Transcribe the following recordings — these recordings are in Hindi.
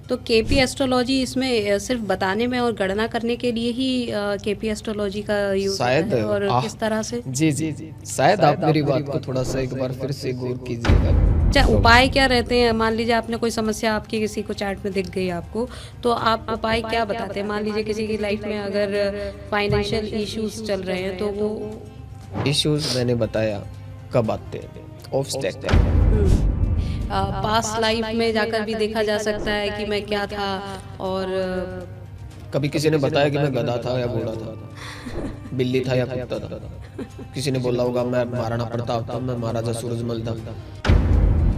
तो केपी एस्ट्रोलॉजी इसमें सिर्फ बताने में और गणना करने के लिए ही केपी एस्ट्रोलॉजी का यूज़ होता शायद है और किस तरह से? जी जी जी, शायद आप मेरी बात को थोड़ा सा एक बार फिर से गौर कीजिएगा। अच्छा, उपाय क्या रहते हैं? मान लीजिए आपने कोई समस्या आपकी किसी को चैट में दिख गई आपको, तो आप उपाय क्या बताते हैं? मान लीजिए किसी की लाइफ में अगर फाइनेंशियल इश्यूज चल रहे हैं तो वो इश्यूज मैंने बताया कब आते हैं, ऑब्स्टेकल। पास्ट लाइफ में जाकर भी देखा जा सकता है कि मैं क्या था। और कभी किसी ने बताया कि मैं गधा था या बूढ़ा था, बिल्ली था या कुत्ता था। किसी ने बोला होगा मैं महाराणा प्रताप था, मैं महाराजा सूरजमल था।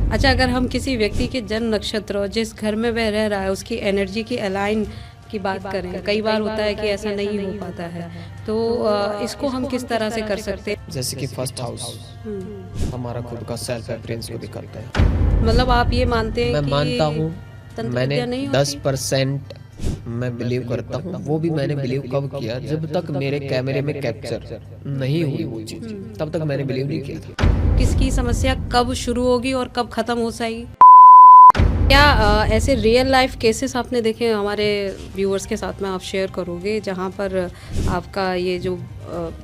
अच्छा, अगर हम किसी व्यक्ति के जन्म नक्षत्र और जिस घर में वह रह रहा है उसकी एनर्जी की अलाइन की बात करें, कई बार होता है कि ऐसा नहीं हो पाता है, तो इसको हम किस तरह से कर सकते हैं? जैसे कि फर्स्ट हाउस हमारा खुद का सेल्फ अपियरेंस को दिखाता है। मतलब आप ये मानते हैं मैं कि मानता हूँ, तंत्र मैंने विद्या नहीं होती? 10% मैं बिलीव करता हूँ। वो भी मैंने बिलीव कब किया, जब तक मेरे कैमरे में कैप्चर नहीं हुई वो चीज, तब तक मैंने बिलीव नहीं किया था। किसकी समस्या कब शुरू होगी और कब खत्म हो जाएगी? क्या ऐसे रियल लाइफ केसेस आपने देखे हमारे व्यूअर्स के साथ में आप शेयर करोगे जहाँ पर आपका ये जो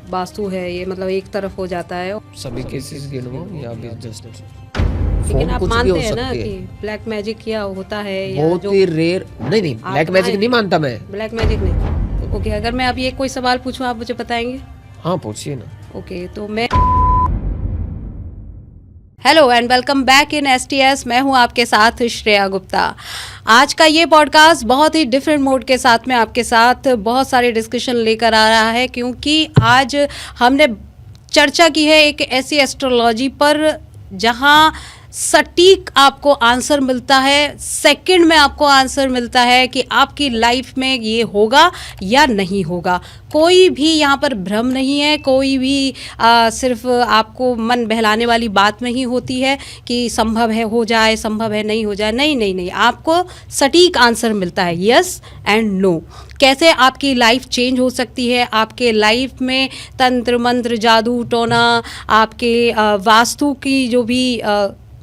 वास्तु है ये मतलब एक तरफ हो जाता है? सभी केसेस गिनवाऊं या भी जस्ट लेकिन आप कुछ भी मानते हो हैं ना सकती कि है। ब्लैक मैजिक किया होता है या बहुत जो ही रेयर। नहीं नहीं, ब्लैक मैजिक नहीं मानता मैं। ब्लैक मैजिक नहीं? ओके, अगर मैं अभी एक कोई सवाल पूछूं आप मुझे बताएंगे? हाँ पूछिए ना। ओके, तो मैं hello and welcome back in STS। मैं हूं आपके साथ श्रेया गुप्ता। आज का ये पॉडकास्ट बहुत ही डिफरेंट मोड के साथ में आपके साथ बहुत सारे डिस्कशन लेकर आ रहा है, क्योंकि आज हमने चर्चा की है एक ऐसी एस्ट्रोलॉजी पर जहां सटीक आपको आंसर मिलता है, सेकंड में आपको आंसर मिलता है कि आपकी लाइफ में ये होगा या नहीं होगा। कोई भी यहाँ पर भ्रम नहीं है, कोई भी सिर्फ आपको मन बहलाने वाली बात नहीं होती है कि संभव है हो जाए, संभव है नहीं हो जाए। नहीं नहीं नहीं, आपको सटीक आंसर मिलता है, यस एंड नो। कैसे आपकी लाइफ चेंज हो सकती है, आपके लाइफ में तंत्र मंत्र जादू टोना, आपके वास्तु की जो भी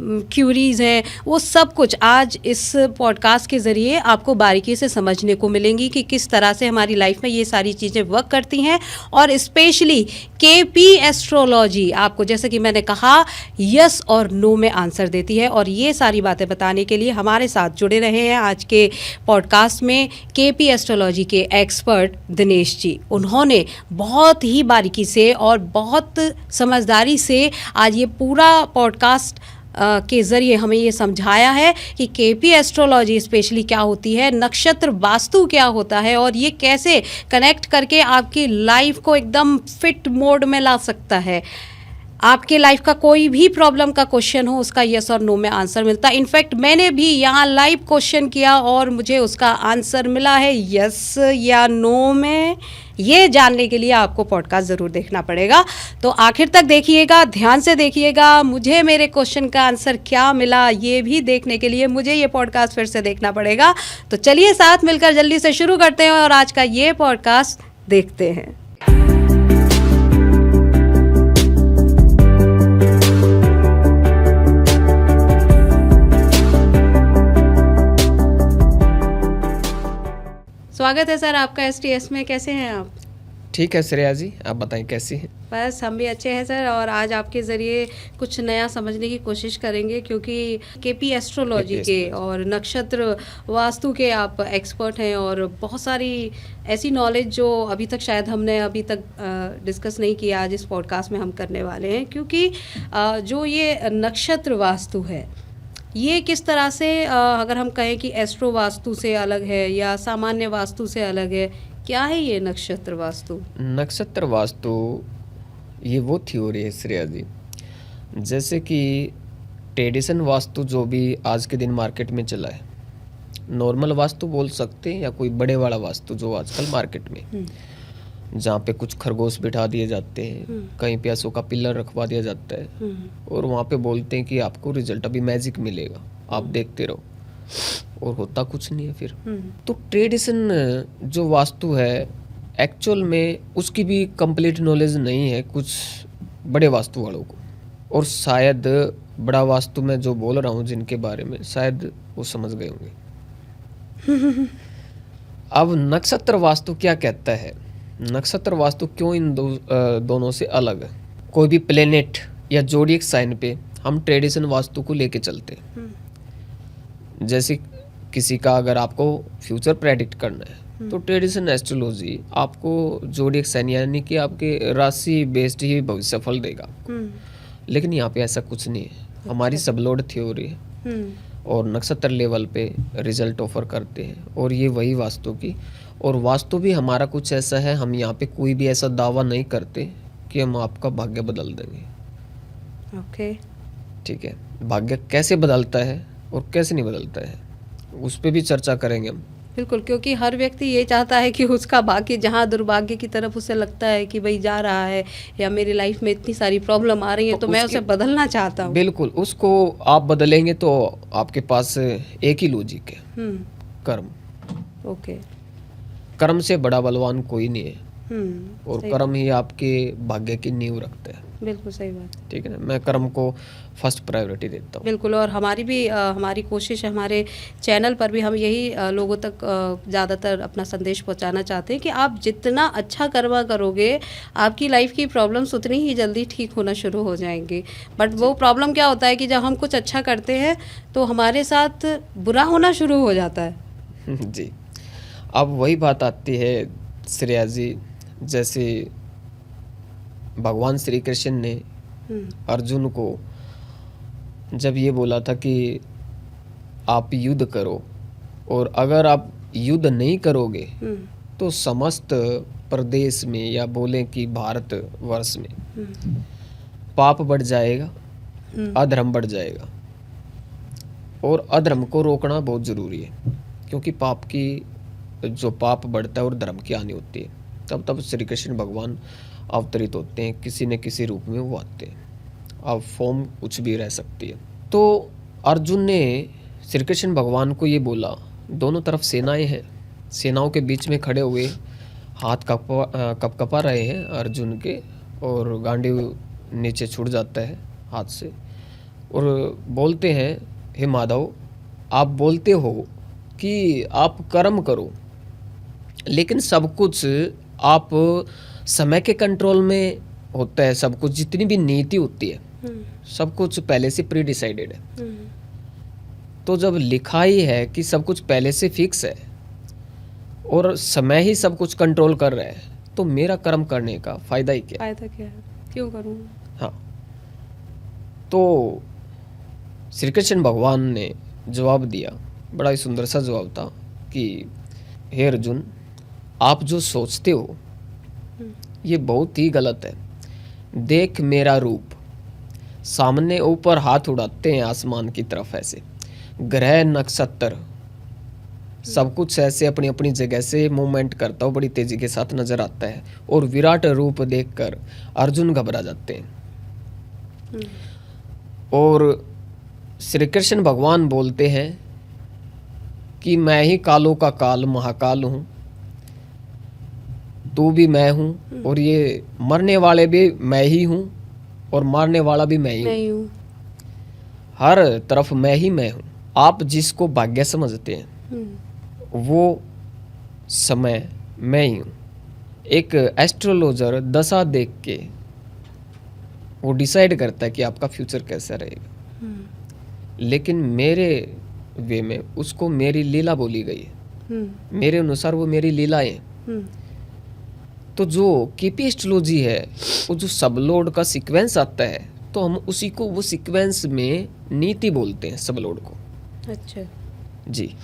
क्यूरीज हैं, वो सब कुछ आज इस पॉडकास्ट के ज़रिए आपको बारीकी से समझने को मिलेंगी कि किस तरह से हमारी लाइफ में ये सारी चीज़ें वर्क करती हैं। और स्पेशली केपी एस्ट्रोलॉजी आपको, जैसे कि मैंने कहा, यस और नो में आंसर देती है। और ये सारी बातें बताने के लिए हमारे साथ जुड़े रहे हैं आज के पॉडकास्ट में केपी एस्ट्रोलॉजी के एक्सपर्ट दिनेश जी। उन्होंने बहुत ही बारीकी से और बहुत समझदारी से आज ये पूरा पॉडकास्ट के ज़रिए हमें ये समझाया है कि केपी एस्ट्रोलॉजी स्पेशली क्या होती है, नक्षत्र वास्तु क्या होता है और ये कैसे कनेक्ट करके आपकी लाइफ को एकदम फिट मोड में ला सकता है। आपके लाइफ का कोई भी प्रॉब्लम का क्वेश्चन हो, उसका यस और नो में आंसर मिलता है। इनफैक्ट मैंने भी यहाँ लाइव क्वेश्चन किया और मुझे उसका आंसर मिला है यस या नो में। ये जानने के लिए आपको पॉडकास्ट ज़रूर देखना पड़ेगा, तो आखिर तक देखिएगा, ध्यान से देखिएगा। मुझे मेरे क्वेश्चन का आंसर क्या मिला ये भी देखने के लिए मुझे ये पॉडकास्ट फिर से देखना पड़ेगा। तो चलिए साथ मिलकर जल्दी से शुरू करते हैं और आज का ये पॉडकास्ट देखते हैं। स्वागत है सर आपका STS में। कैसे हैं आप? ठीक है श्रेया जी, आप बताएं कैसी हैं? बस हम भी अच्छे हैं सर, और आज आपके ज़रिए कुछ नया समझने की कोशिश करेंगे, क्योंकि केपी एस्ट्रोलॉजी के और नक्षत्र वास्तु के आप एक्सपर्ट हैं और बहुत सारी ऐसी नॉलेज जो अभी तक शायद हमने अभी तक डिस्कस नहीं किया, आज इस पॉडकास्ट में हम करने वाले हैं। क्योंकि जो ये नक्षत्र वास्तु है ये किस तरह से अगर हम कहें कि एस्ट्रो वास्तु से अलग है या सामान्य वास्तु से अलग है, क्या है ये नक्षत्र वास्तु? नक्षत्र वास्तु ये वो थ्योरी है श्रेया जी, जैसे कि ट्रेडिशन वास्तु जो भी आज के दिन मार्केट में चला है, नॉर्मल वास्तु बोल सकते हैं या कोई बड़े वाला वास्तु जो आजकल मार्केट में, जहाँ पे कुछ खरगोश बिठा दिए जाते हैं, कहीं पे अशोक का पिलर रखवा दिया जाता है और वहाँ पे बोलते हैं कि आपको रिजल्ट अभी मैजिक मिलेगा, आप देखते रहो, और होता कुछ नहीं है फिर। तो ट्रेडिशन जो वास्तु है एक्चुअल में उसकी भी कंप्लीट नॉलेज नहीं है कुछ बड़े वास्तु वालों को, और शायद बड़ा वास्तु में जो बोल रहा हूँ जिनके बारे में शायद वो समझ गए होंगे। अब नक्षत्र वास्तु क्या कहता है, नक्षत्र वास्तु क्यों इन दोनों से अलग है। कोई भी प्लेनेट या जोडिएक साइन पे हम ट्रेडिशन वास्तु को लेके चलते हैं। जैसे किसी का अगर आपको फ्यूचर प्रेडिक्ट करना है तो ट्रेडिशन एस्ट्रोलॉजी आपको जोडिएक साइन यानी कि आपके राशि बेस्ड ही भविष्य फल देगा। लेकिन यहाँ पे ऐसा कुछ नहीं है, हमारी सबलोड थ्योरी है और नक्षत्र लेवल पे रिजल्ट ऑफर करते हैं। और ये वही वास्तु की, और वास्तु भी हमारा कुछ ऐसा है, हम यहाँ पे कोई भी ऐसा दावा नहीं करते कि हम आपका भाग्य बदल देंगे। ओके, ठीक है, भाग्य कैसे बदलता है और कैसे नहीं बदलता है उस पे भी चर्चा करेंगे हम। बिल्कुल, क्योंकि हर व्यक्ति ये चाहता है कि उसका भाग्य जहाँ दुर्भाग्य की तरफ उसे लगता है कि भाई जा रहा है या मेरी लाइफ में इतनी सारी प्रॉब्लम आ रही है तो मैं उसे बदलना चाहता हूँ। बिल्कुल, उसको आप बदलेंगे तो आपके पास एक ही लॉजिक है, कर्म। ओके, कर्म से बड़ा बलवान कोई नहीं है और सही कर्म ही आपके भाग्य की नींव रखता है। बिल्कुल सही बात है। ठीक है ना, मैं कर्म को फर्स्ट प्रायोरिटी देता हूँ। बिल्कुल, और हमारी भी हमारी कोशिश है, हमारे चैनल पर भी हम यही लोगों तक ज़्यादातर अपना संदेश पहुंचाना चाहते हैं कि आप जितना अच्छा कर्म करोगे आपकी लाइफ की प्रॉब्लम्स उतनी ही जल्दी ठीक होना शुरू हो जाएंगी। बट वो प्रॉब्लम क्या होता है कि जब हम कुछ अच्छा करते हैं तो हमारे साथ बुरा होना शुरू हो जाता है। जी, अब वही बात आती है श्रेया जी, जैसे भगवान श्री कृष्ण ने अर्जुन को जब ये बोला था कि आप युद्ध करो और अगर आप युद्ध नहीं करोगे तो समस्त प्रदेश में या बोलें कि भारत वर्ष में पाप बढ़ जाएगा, अधर्म बढ़ जाएगा और अधर्म को रोकना बहुत ज़रूरी है, क्योंकि पाप की जो पाप बढ़ता है और धर्म की हानि होती है। तब श्री कृष्ण भगवान अवतरित होते हैं, किसी न किसी रूप में वो आते हैं। अब फॉर्म कुछ भी रह सकती है। तो अर्जुन ने श्री कृष्ण भगवान को ये बोला, दोनों तरफ सेनाएं हैं, सेनाओं के बीच में खड़े हुए हाथ कपकपा रहे हैं अर्जुन के और गांडीव नीचे छूट जाता है हाथ से और बोलते हैं, हे माधव, आप बोलते हो कि आप कर्म करो, लेकिन सब कुछ आप समय के कंट्रोल में होता है। सब कुछ जितनी भी नीति होती है सब कुछ पहले से प्री डिसाइडेड है। तो जब लिखा ही है कि सब कुछ पहले से फिक्स है और समय ही सब कुछ कंट्रोल कर रहा है, तो मेरा कर्म करने का फायदा ही क्या? फायदा क्या है, क्यों करूँ? हाँ, तो श्री कृष्ण भगवान ने जवाब दिया, बड़ा ही सुंदर सा जवाब था कि हे अर्जुन, आप जो सोचते हो ये बहुत ही गलत है। देख मेरा रूप, सामने ऊपर हाथ उड़ाते हैं आसमान की तरफ, ऐसे ग्रह नक्षत्र सब कुछ ऐसे अपनी अपनी जगह से मूवमेंट करता हो, बड़ी तेजी के साथ नजर आता है और विराट रूप देखकर अर्जुन घबरा जाते हैं। और श्री कृष्ण भगवान बोलते हैं कि मैं ही कालों का काल महाकाल हूँ, तू भी मैं हूँ और ये मरने वाले भी मैं ही हूँ और मारने वाला भी मैं ही हूँ। हर तरफ मैं ही मैं हूँ। आप जिसको भाग्य समझते हैं वो समय मैं ही हूँ। एक एस्ट्रोलॉजर दशा देख के वो डिसाइड करता है कि आपका फ्यूचर कैसा रहेगा, लेकिन मेरे वे में उसको मेरी लीला बोली गई है, मेरे अनुसार वो मेरी लीलाएं। तो जो केपी एस्ट्रोलॉजी है वो जो सबलोड का सीक्वेंस आता है, तो हम उसी को वो सीक्वेंस में नीति बोलते हैं सबलोड को। अच्छा जी,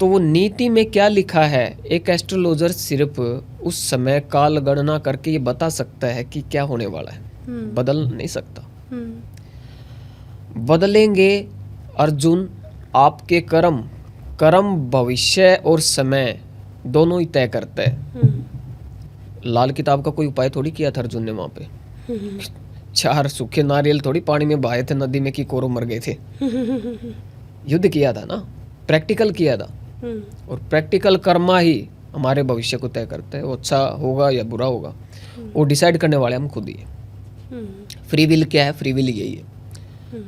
तो वो नीति में क्या लिखा है, एक एस्ट्रोलॉजर सिर्फ उस समय काल गणना करके ये बता सकता है कि क्या होने वाला है, बदल नहीं सकता। बदलेंगे अर्जुन आपके कर्म, कर्म भविष्य और समय दोनों ही तय करता है। लाल किताब का कोई उपाय थोड़ी किया था अर्जुन ने वहां पे। 4 सूखे नारियल थोड़ी पानी में बहाए थे नदी में कि कोरो मर गए थे। युद्ध किया था ना, प्रैक्टिकल किया था। और प्रैक्टिकल कर्मा ही हमारे भविष्य को तय करता है, वो अच्छा होगा या बुरा होगा वो डिसाइड करने वाले हम खुद ही है। फ्री विल क्या है? फ्री विल यही है।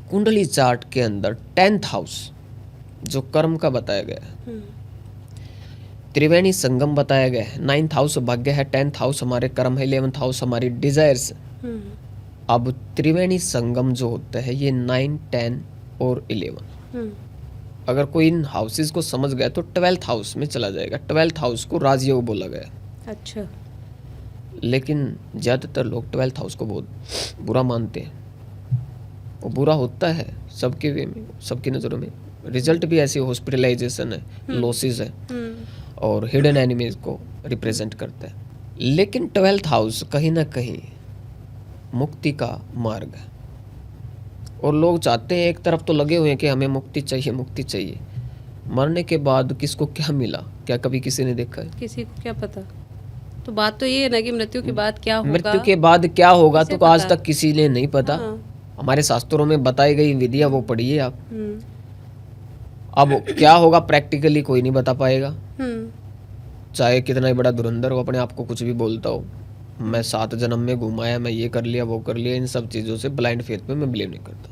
कुंडली चार्ट के अंदर 10th हाउस जो कर्म का बताया गया है। त्रिवेणी संगम बताया गया है। 9th हाउस भाग्य है, 10th हाउस हमारे कर्म है, 11th हाउस हमारी डिजायर्स। अब त्रिवेणी संगम जो होता है ये 9, 10 और 11, अगर कोई इन हाउसेस को समझ गया तो 12th हाउस में चला जाएगा। 12th हाउस को राजयोग बोला गया। अच्छा। लेकिन ज़्यादातर लोग 12th हाउस को बहुत बुरा मानते हैं। वो बुरा होता है सबके वे में, सबकी नज़रों में। रिजल्ट भी ऐसे हॉस्पिटलाइजेशन है, लॉसेस है और हिडन एनिमीज को रिप्रेजेंट करता है। लेकिन 12th हाउस कहीं ना कहीं मुक्ति का मार्ग है और लोग चाहते हैं, एक तरफ तो लगे हुए हैं कि हमें मुक्ति चाहिए, मुक्ति चाहिए। मरने के बाद किसको क्या मिला, क्या कभी किसी ने देखा है? किसी को क्या पता। तो बात तो ये है ना कि मृत्यु के बाद क्या होगा, मृत्यु के बाद क्या होगा किसे तो आज पता? तक किसी ने नहीं पता। हाँ। हमारे शास्त्रों में बताई गई विधियां वो पढ़िए आप। हम्म, अब क्या होगा प्रैक्टिकली कोई नहीं बता पाएगा। हम्म, चाहे कितना ही बड़ा धुरंधर हो, अपने आप को कुछ भी बोलता हो, मैं 7 जन्म में घुमाया, मैं ये कर लिया, वो कर लिया, इन सब चीज़ों से ब्लाइंड फेथ पे मैं बिलीव नहीं करता।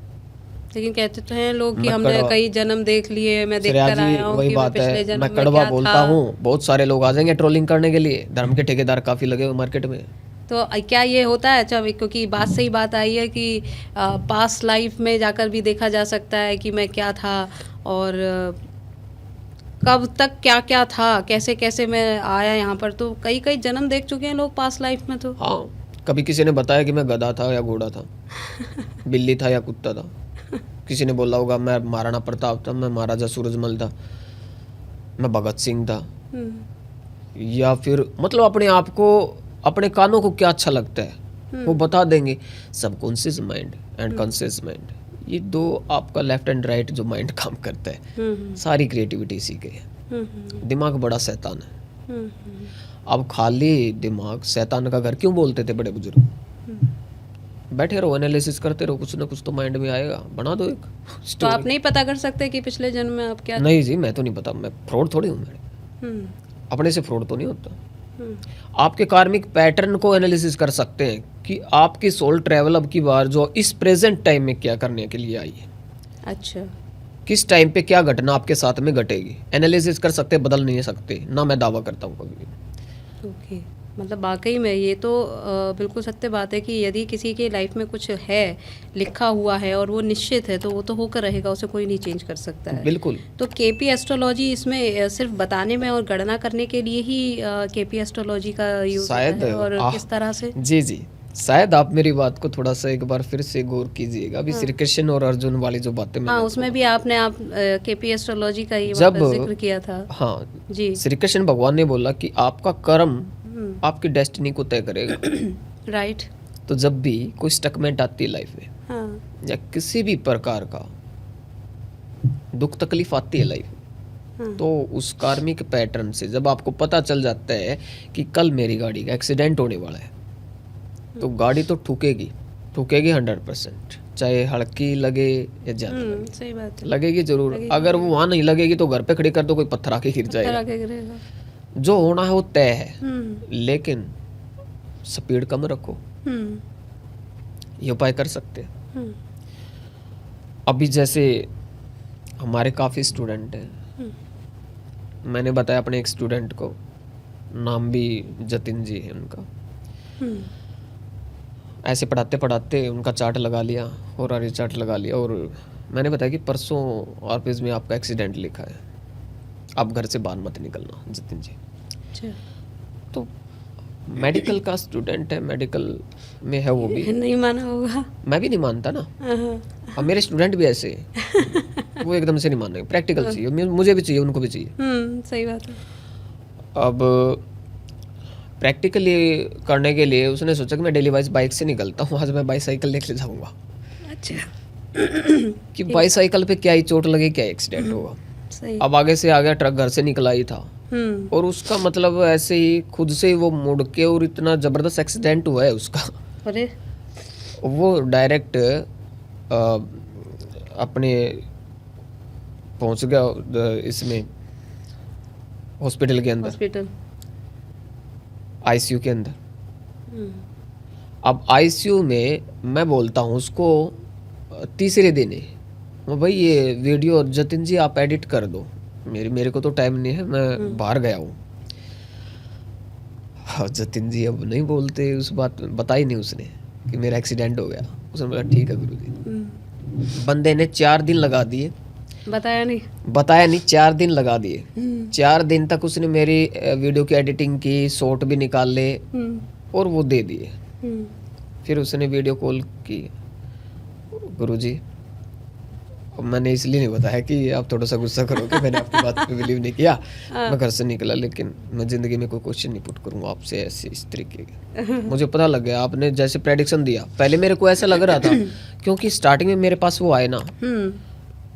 लेकिन कहते तो हैं लोग कि मैं हमने कड़वा- कई जन्म देख लिए, मैं देख श्रेया कर जी, आया हूँ वही कि मैं बात पिछले है, जन्म मैं में कड़वा क्या बोलता था। हूँ, बहुत सारे लोग आ जाएंगे ट्रोलिंग करने के लिए। धर्म के ठेकेदार काफ़ी लगे हुए मार्केट में। तो क्या ये होता है? अच्छा, क्योंकि बात सही बात आई है कि पास्ट लाइफ में जाकर भी देखा जा सकता है कि मैं क्या था और कब तक क्या क्या था, कैसे कैसे मैं आया यहाँ पर। तो कई कई जन्म देख चुके हैं लोग पास्ट लाइफ में। तो हाँ, कभी किसी ने बताया कि मैं गधा था या घोड़ा था, बिल्ली था या कुत्ता था। किसी ने बोला होगा मैं महाराणा प्रताप था, मैं महाराजा सूरजमल था, मैं भगत सिंह था। या फिर मतलब अपने आप को, अपने कानों को क्या अच्छा लगता है वो बता देंगे। Subconscious mind and conscious mind, ये दो आपका लेफ्ट एंड राइट जो माइंड काम करता है, सारी क्रिएटिविटी इसी के है। दिमाग बड़ा शैतान है। अब खाली दिमाग शैतान का घर क्यों बोलते थे बड़े बुजुर्ग? बैठे रहो, एनालिसिस करते रहो, कुछ ना कुछ तो माइंड में आएगा। बना दो एक तो स्टोरी। आप नहीं पता कर सकते कि पिछले जन्म में आप क्या। नहीं जी, मैं तो नहीं पता, मैं फ्रॉड थोड़ी हूँ। मैं हम्म, अपने से फ्रॉड तो नहीं होता। हम्म, आपके कार्मिक पैटर्न को एनालिसिस कर सकते हैं कि आपकी सोल ट्रैवल अब की बार जो इस प्रेजेंट टाइम में क्या करने के लिए आई है, अच्छा। किस टाइम पे क्या घटना आपके साथ में घटेगी। एनालिसिस कर सकते, बदल नहीं सकते ना, मैं दावा करता हूँ कभी भी। ओके, मतलब वाकई में ये तो बिल्कुल सत्य बात है कि यदि किसी की लाइफ में कुछ है, लिखा हुआ है और वो निश्चित है, तो वो तो होकर रहेगा, उसे कोई नहीं चेंज कर सकता है। बिल्कुल। तो केपी एस्ट्रोलॉजी इसमें सिर्फ बताने में और गणना करने के लिए ही केपी एस्ट्रोलॉजी का यूज शायद है, और किस तरह से? जी जी, शायद आप मेरी बात को थोड़ा सा एक बार फिर से गौर कीजिएगा। अभी श्री कृष्ण और अर्जुन वाली जो बातें हाँ, मैंने उसमें भी आपने आप केपी एस्ट्रोलॉजी का ही जब- वापस जिक्र किया था। हाँ, जी। श्री कृष्ण भगवान ने बोला कि आपका कर्म आपकी डेस्टिनी को तय करेगा। राइट। तो जब भी कोई स्टकमेंट आती है लाइफ में हाँ। या किसी भी प्रकार का दुख तकलीफ आती है लाइफ में, हाँ। तो उस कार्मिक पैटर्न से जब आपको पता चल जाता है कि कल मेरी गाड़ी का एक्सीडेंट होने वाला है, तो गाड़ी तो ठुकेगी, ठुकेगी 100%, चाहे हल्की लगे या ज्यादा लगे, सही बात है। लगेगी जरूर। लगेगी। अगर वो वहां नहीं लगेगी तो घर पे खड़ी कर दो, कोई पत्थर आके गिर तरह जाएगा। के गिरेगा। जो होना है वो तय है, लेकिन स्पीड कम रखो, ये उपाय कर सकते हैं। अभी जैसे हमारे काफ़ी स्टूडेंट हैं, मैंने बताया अपने एक स्टूडेंट को, नाम भी जतिन जी है उनका। ऐसे पढ़ाते पढ़ाते उनका चार्ट लगा लिया और आगे चार्ट लगा लिया, और मैंने बताया कि परसों ऑफिस में आपका एक्सीडेंट लिखा है, आप घर से बाहर मत निकलना जतिन जी। अच्छा। तो मेडिकल का स्टूडेंट है, मेडिकल में है वो भी, नहीं माना होगा। मैं भी नहीं मानता ना। हाँ। अब मेरे स्टूडेंट भी ऐसे हैं, वो एकदम से नहीं मानेंगे। प्रैक्टिकल चाहिए, मुझे भी चाहिए, उनको भी चाहिए। सही बात है। अब प्रैक्टिकली करने के लिए उसने सोचा कि मैं डेली वाइज बाइक से निकलता हूँ, आज मैं बाईसाइकिल लेकर जाऊँगा। अच्छा। कि बाईसाइकिल पे क्या ही चोट लगे, क्या एक्सीडेंट होगा। सही। अब आगे से आ गया ट्रक, घर से निकला ही था, और उसका मतलब ऐसे ही खुद से वो मुड़ के, और इतना ज़बरदस्त एक्सीडेंट हुआ है उसका। अरे। वो डायरेक्ट अपने पहुंच गया इसमें हॉस्पिटल के अंदर, हॉस्पिटल, आईसीयू के अंदर। अब आईसीयू में मैं बोलता हूँ उसको तीसरे दिन ही भाई ये वीडियो जतिन जी आप एडिट कर दो, मेरे को तो टाइम नहीं है, मैं बाहर गया हूँ। हाँ, जतिन जी अब नहीं बोलते, उस बात बताई नहीं उसने कि मेरा एक्सीडेंट हो गया। उसने बोला ठीक है गुरुजी। बंदे ने 4 दिन लगा दिए, बताया नहीं 4 दिन लगा दिए। 4 दिन तक उसने मेरी वीडियो की एडिटिंग की, शॉर्ट भी निकाल ले और वो दे दिए। फिर उसने वीडियो कॉल की, गुरुजी मैंने इसलिए नहीं बताया कि आप थोड़ा सा गुस्सा करोगे, मैंने आपकी बात पे बिलीव नहीं किया, मैं घर से निकला, लेकिन मैं जिंदगी में कोई क्वेश्चन नहीं पुट करूंगा आपसे ऐसे इस तरीके के। मुझे पता लग गया आपने जैसे प्रेडिक्शन दिया, पहले मेरे को ऐसा लग रहा था क्योंकि स्टार्टिंग में मेरे पास वो आए ना,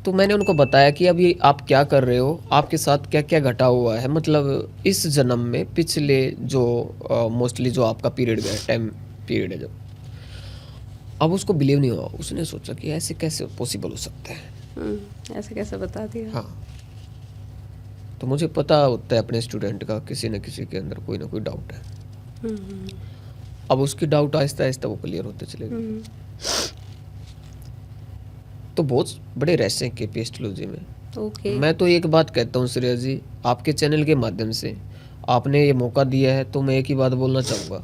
तो मैंने उनको बताया कि अभी आप क्या कर रहे हो, आपके साथ क्या क्या घटा हुआ है, मतलब इस जन्म में पिछले जो मोस्टली जो आपका पीरियड गया, टाइम पीरियड है जब। अब उसको बिलीव नहीं हुआ, उसने सोचा कि ऐसे कैसे पॉसिबल हो सकता है, ऐसे कैसे बता दिया। हाँ, तो मुझे पता होता है अपने स्टूडेंट का किसी न किसी के अंदर कोई ना कोई डाउट है। अब उसकी डाउट आहिस्ता आहिस्ता वो क्लियर होते चले गए। तो बहुत बड़े रहस्य हैं केपी एस्ट्रोलॉजी में। मैं तो एक बात कहता हूँ श्रेया जी, आपके चैनल के माध्यम से आपने ये मौका दिया है, तो मैं एक ही बात बोलना चाहूँगा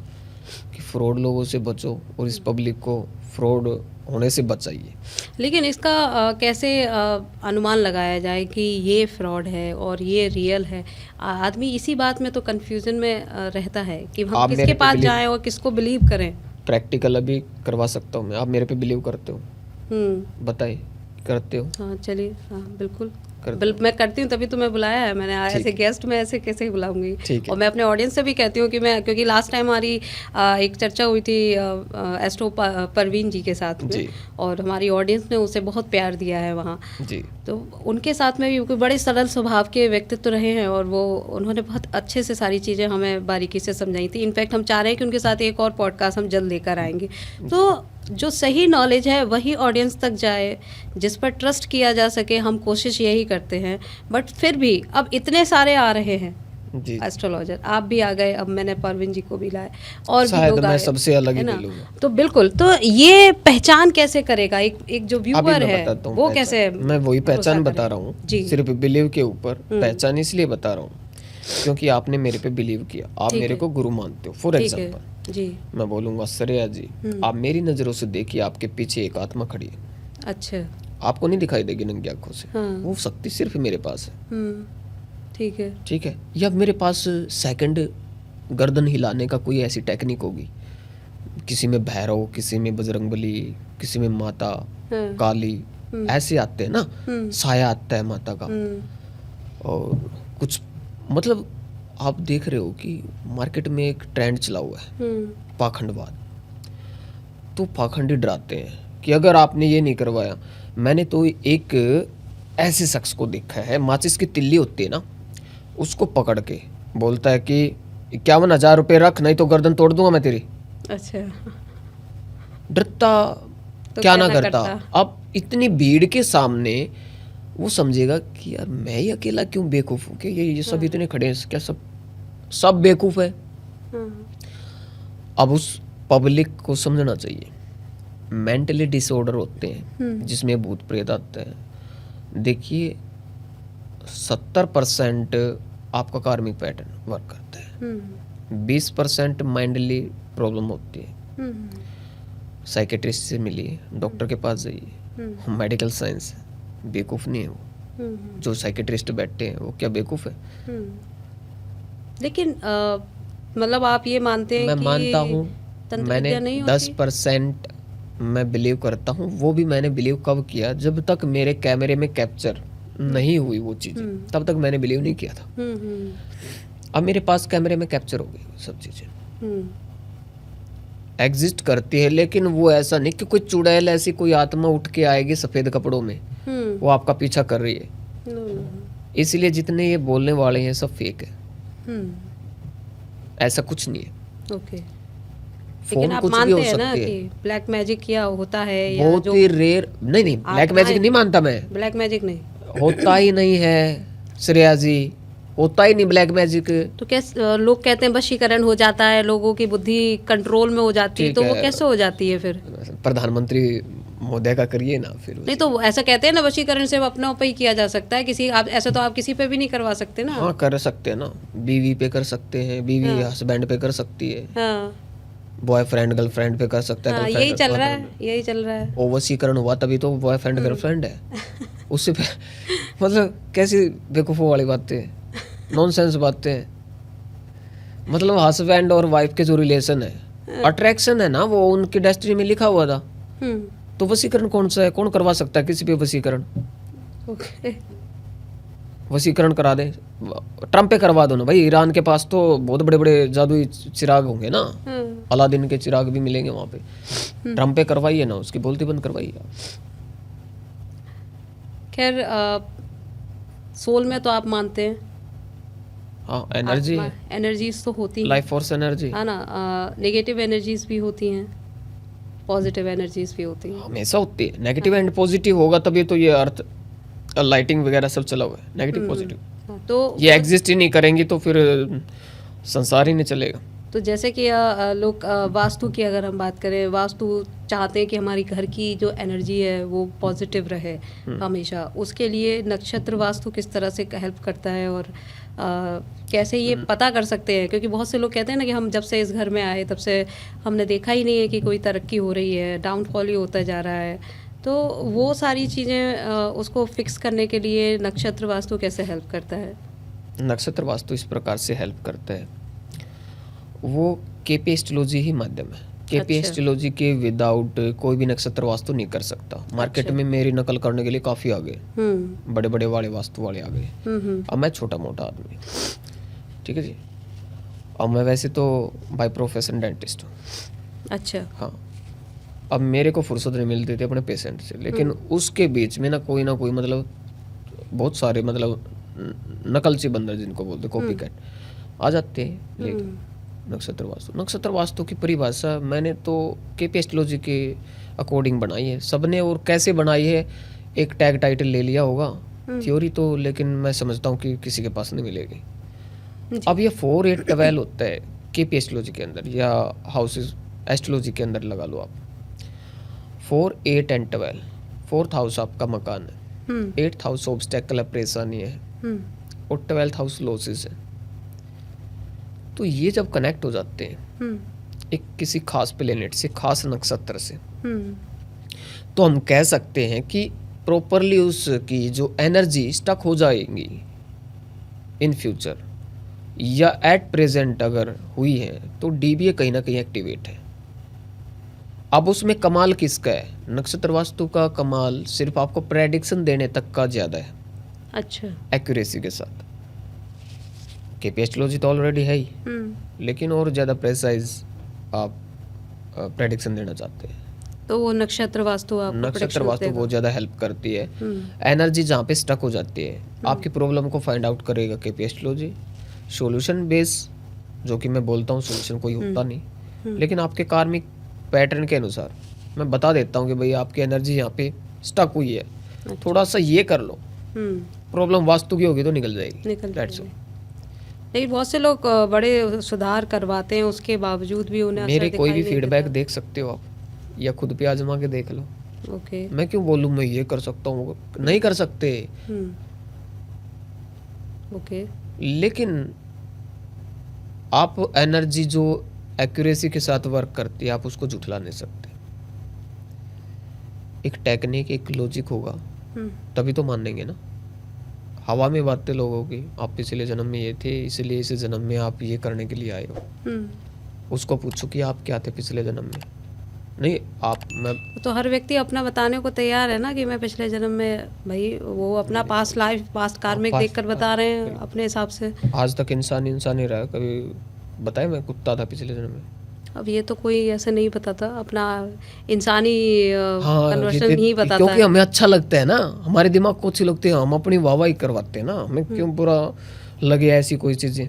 कि फ्रॉड लोगों से बचो और इस पब्लिक को फ्रॉड होने से बचाइए। लेकिन इसका कैसे अनुमान लगाया जाए कि ये फ्रॉड है और ये रियल है? आदमी इसी बात में तो कंफ्यूजन में रहता है कि हम किसके पास जाएं और किसको बिलीव करें। प्रैक्टिकल अभी करवा सकता हूँ मैं, आप मेरे पे बिलीव करते हो? बताइए, करते हो? हाँ चलिए, हाँ बिल्कुल मैं करती हूँ, तभी तो मैं बुलाया है मैंने। ऐसे गेस्ट में ऐसे कैसे बुलाऊंगी? और मैं अपने ऑडियंस से भी कहती हूँ कि मैं, क्योंकि लास्ट टाइम हमारी एक चर्चा हुई थी एस्ट्रो परवीन जी के साथ में, और हमारी ऑडियंस ने उसे बहुत प्यार दिया है वहाँ जी। तो उनके साथ में भी बड़े सरल स्वभाव के व्यक्तित्व रहे हैं, और वो उन्होंने बहुत अच्छे से सारी चीज़ें हमें बारीकी से समझाई थी। इनफैक्ट हम चाह रहे हैं कि उनके साथ एक और पॉडकास्ट हम जल्द लेकर आएंगे। तो जो सही नॉलेज है वही ऑडियंस तक जाए, जिस पर ट्रस्ट किया जा सके, हम कोशिश यही करते हैं। बट फिर भी अब इतने सारे आ रहे हैं एस्ट्रोलॉजर, आप भी आ गए, अब मैंने परवीन जी को भी लाया और भी लोग आए, सबसे अलग है ना। तो बिल्कुल, तो ये पहचान कैसे करेगा एक जो व्यूअर है, वो कैसे? मैं वही पहचान बता रहा हूँ, सिर्फ बिलीव के ऊपर पहचान इसलिए बता रहा हूँ क्योंकि आपने मेरे पे बिलीव किया, आप मेरे को गुरु मानते हो। फॉर एग्जांपल जी, मैं बोलूंगा श्रेया जी, आप मेरी नजरों से देखिए, आपके पीछे एक आत्मा खड़ी है। अच्छा, आपको नहीं दिखाई देगी नंगी आंखों से, वो शक्ति सिर्फ मेरे पास है। ठीक है, ठीक है। या मेरे पास सेकंड गर्दन हिलाने का कोई ऐसी टेक्निक होगी, किसी में भैरव, किसी में बजरंगबली, किसी में माता काली, ऐसे आते हैं ना, साया आता है माता का। और कुछ मतलब आप देख रहे हो कि मार्केट में एक ट्रेंड चला हुआ है पाखंडवाद। तो पाखंडी डराते हैं कि अगर आपने ये नहीं करवाया। मैंने तो एक ऐसे शख्स को देखा है, माचिस की तिल्ली होती है ना, उसको पकड़ के बोलता है कि 51,000 रुपये रख, नहीं तो गर्दन तोड़ दूंगा मैं तेरी। अच्छा, डरता तो क्या ना करता। अब इतनी भीड़ के सामने वो समझेगा कि यार मैं ही अकेला क्यों बेवकूफ हूँ, कि ये सब इतने खड़े हैं, क्या सब बेवकूफ है। अब उस पब्लिक को समझना चाहिए, मेंटली डिसऑर्डर होते हैं जिसमें भूत प्रेत आते हैं। देखिए 70% आपका कार्मिक पैटर्न वर्क करता है, 20% माइंडली प्रॉब्लम होती है। साइकेट्रिस्ट से मिलिए, डॉक्टर के पास जाइए, मेडिकल साइंस बेवकूफ नहीं है वो। जो साइकेट्रिस्ट बैठे हैं वो क्या बेवकूफ है? लेकिन मतलब आप ये मानते हैं? मैं मानता हूँ, मैंने 10% मैं बिलीव करता हूँ। वो भी मैंने बिलीव कब किया, जब तक मेरे कैमरे में कैप्चर नहीं हुई वो चीजें, तब तक मैंने बिलीव नहीं किया था। अब मेरे पास कैमरे में कैप्चर हो गई सब चीजें, एग्जिस्ट करती है। लेकिन वो ऐसा नहीं कि कोई चुड़ैल ऐसी कोई आत्मा उठ के आएगी सफेद कपड़ों में, वो आपका पीछा कर रही है। इसलिए जितने ये बोलने वाले हैं सब फेक है, ऐसा कुछ नहीं है। ओके, लेकिन आप मानते हैं ना कि ब्लैक मैजिक किया होता है? या बहुत ही रेयर। नहीं, ब्लैक मैजिक नहीं मानता मैं, ब्लैक मैजिक नहीं होता ही नहीं है श्रेया जी, होता ही नहीं ब्लैक मैजिक। तो कैसे लोग कहते हैं वशीकरण हो जाता है, लोगों की बुद्धि कंट्रोल में हो जाती है, तो वो कैसे हो जाती है फिर? प्रधानमंत्री मोदी का करिए ना फिर। नहीं तो ऐसा कहते हैं ना, वशीकरण सिर्फ अपने ऊपर ही किया जा सकता है, किसी आप ऐसा तो आप किसी पे भी नहीं करवा सकते ना। हाँ कर सकते हैं ना, बीवी पे कर सकते हैं, बीवी हाँ। हस्बैंड पे कर सकती है, हाँ बॉयफ्रेंड गर्लफ्रेंड पे कर सकता है, हाँ, गर्लफ्रेंड यही चल रहा है, यही चल रहा है। और वशीकरण हुआ तभी तो बॉयफ्रेंड गर्लफ्रेंड है। उससे मतलब कैसी बेवकूफ़ों वाली बातें, नॉनसेंस बातें। मतलब हस्बैंड और वाइफ के जो रिलेशन है, अट्रैक्शन है ना, वो उनकी डेस्टिनी में लिखा हुआ था। तो वशीकरण कौन सा है, कौन करवा सकता है किसी पे वशीकरण? ओके। वशीकरण करा दे, ट्रम्प पे करवा दो ना भाई। ईरान के पास तो बहुत बड़े बड़े जादुई चिराग होंगे ना, अलादीन के चिराग भी मिलेंगे वहाँ पे। ट्रम्प पे करवाइए ना, उसकी बोलती बंद करवाइए। खैर सोल में तो आप मानते हैं? हाँ एनर्जी है, एनर्जीज तो होती हैं, लाइफ फोर्स एनर्जी है ना। नेगेटिव एनर्जीज भी होती हैं, पॉजिटिव एनर्जीज भी होती हैं। हमेशा होती है। नेगेटिव एंड पॉजिटिव होगा तभी तो ये अर्थ लाइटिंग वगैरह सब चला हुआ है। नेगेटिव पॉजिटिव तो ये एग्जिस्ट ही नहीं करेंगी तो फिर संसार ही नहीं चलेगा। तो जैसे कि लोग वास्तु की अगर हम बात करें, वास्तु चाहते हैं कि हमारी घर की जो एनर्जी है वो पॉजिटिव रहे हमेशा, उसके लिए नक्षत्र वास्तु किस तरह से हेल्प करता है और कैसे ये पता कर सकते हैं? क्योंकि बहुत से लोग कहते हैं ना कि हम जब से इस घर में आए तब से हमने देखा ही नहीं है कि कोई तरक्की हो रही है, डाउनफॉल ही होता जा रहा है। तो वो सारी चीज़ें उसको फिक्स करने के लिए नक्षत्र वास्तु कैसे हेल्प करता है? नक्षत्र वास्तु इस प्रकार से हेल्प करता है, वो केपी एस्ट्रोलॉजी ही माध्यम है। केपी एस्ट्रोलॉजी के विदाउट कोई भी नक्षत्र वास्तु नहीं कर सकता। मार्केट में मेरी नकल करने के लिए काफ़ी आ गए, बड़े बड़े वाले वास्तु वाले आ गए। अब मैं छोटा मोटा आदमी, ठीक है जी। अब मैं वैसे तो बाय प्रोफेशन डेंटिस्ट हूँ। अच्छा। हाँ, अब मेरे को फुर्सत नहीं मिलती थी अपने पेशेंट से, लेकिन उसके बीच में ना कोई मतलब बहुत सारे मतलब नकलची बंदर जिनको बोलते कॉपी कैट आ जाते हैं। लेकिन नक्षत्र वास्तु की परिभाषा मैंने तो केपी एस्ट्रोलॉजी के अकॉर्डिंग बनाई है सबने। और कैसे बनाई है, एक टैग टाइटल ले लिया होगा थ्योरी तो, लेकिन मैं समझता हूँ कि किसी के पास नहीं मिलेगी। अब ये 4, 8, 12 होता है केपी एस्ट्रोलॉजी के अंदर, या हाउसेस एस्ट्रोलॉजी के अंदर लगा लो आप। 4, 8 एंड 12, 4th हाउस आपका मकान है, 8th हाउस ऑब्स्टेकल है, परेशानी है, और 12th हाउस लॉसेस है। तो ये जब कनेक्ट हो जाते हैं एक किसी खास प्लेनेट से, खास नक्षत्र से, तो हम कह सकते हैं कि प्रॉपरली उसकी जो एनर्जी स्टक हो जाएंगी इन फ्यूचर, या एट प्रेजेंट अगर हुई है तो डीबीए कहीं ना कहीं एक्टिवेट है। अब उसमें कमाल किसका है? नक्षत्र वास्तु का कमाल सिर्फ आपको प्रेडिक्शन देने तक का ज़्यादा है। अच्छा। एक्यूरेसी के साथ। केपी एस्ट्रोलॉजी तो ऑलरेडी है ही, लेकिन और ज़्यादा प्रेसाइज आप प्रेडिक्शन देना चाहते हैं तो वो नक्षत्र वास्तु बहुत ज़्यादा हेल्प करती है। एनर्जी जहाँ पे स्टक हो जाती है, आपकी प्रॉब्लम को फाइंड आउट करेगा केपी एस्ट्रोलॉजी। सॉल्यूशन बेस, जो कि मैं बोलता हूँ सॉल्यूशन कोई होता नहीं, लेकिन आपके कार्मिक पैटर्न के अनुसार मैं बता देता हूँ कि भाई आपकी एनर्जी यहाँ पे स्टक हुई है, थोड़ा सा ये कर लो, प्रॉब्लम वास्तु की होगी तो निकल जाएगी। लेकिन बहुत से लोग बड़े सुधार करवाते हैं, उसके बावजूद भी उन्हें मेरे कोई भी फीडबैक देख सकते हो आप, या खुद पे आजमा के देख लो। ओके। मैं क्यों बोलूँ मैं ये कर सकता हूँ, नहीं कर सकते। ओके। लेकिन आप एनर्जी जो एक्यूरेसी के साथ वर्क करती है, आप उसको झुठला नहीं सकते। एक टेक्निक, एक लॉजिक होगा तभी तो मानेंगे ना। हवा में बातें लोगों की, आप पिछले जन्म में ये थे इसलिए इस जन्म में आप ये करने के लिए आए हो। उसको पूछो कि आप क्या थे पिछले जन्म में। नहीं मैं तो हर व्यक्ति अपना बताने को तैयार है ना कि मैं पिछले जन्म में, भाई वो अपना पास्ट लाइफ, पास्ट कार्मिक देखकर बता रहे हैं अपने हिसाब से। आज तक इंसान ही रहा, कभी बताए मैं कुत्ता था पिछले जन्म में? अब ये तो कोई ऐसे नहीं बताता, अपना इंसानी कन्वर्शन ही बताता क्योंकि हमें अच्छा लगता है ना, हमारे दिमाग को अच्छी लगती है, हम अपनी वाहवाही करवाते हैं ना। हमें क्यों बुरा लगे ऐसी कोई चीजें,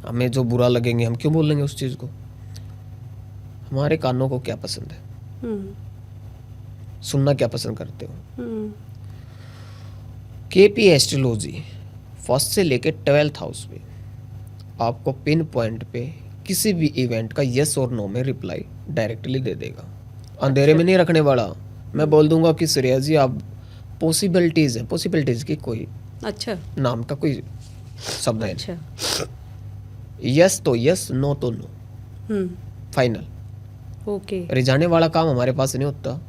हमें जो बुरा लगेंगे हम क्यों बोलेंगे उस चीज को। हमारे कानों को क्या पसंद है, सुनना क्या पसंद करते हो। केपी एस्ट्रोलॉजी 1st से लेके 12th हाउस में आपको पिन पॉइंट पे किसी भी इवेंट का यस और नो में रिप्लाई डायरेक्टली दे देगा। अंधेरे में नहीं रखने वाला मैं बोल दूंगा कि श्रेया जी आप पॉसिबिलिटीज की कोई अच्छा नाम का कोई शब्द है अच्छा यस तो यस, नो तो नो, हम्म फाइनल। ओके रिझाने वाला काम हमारे पास नहीं होता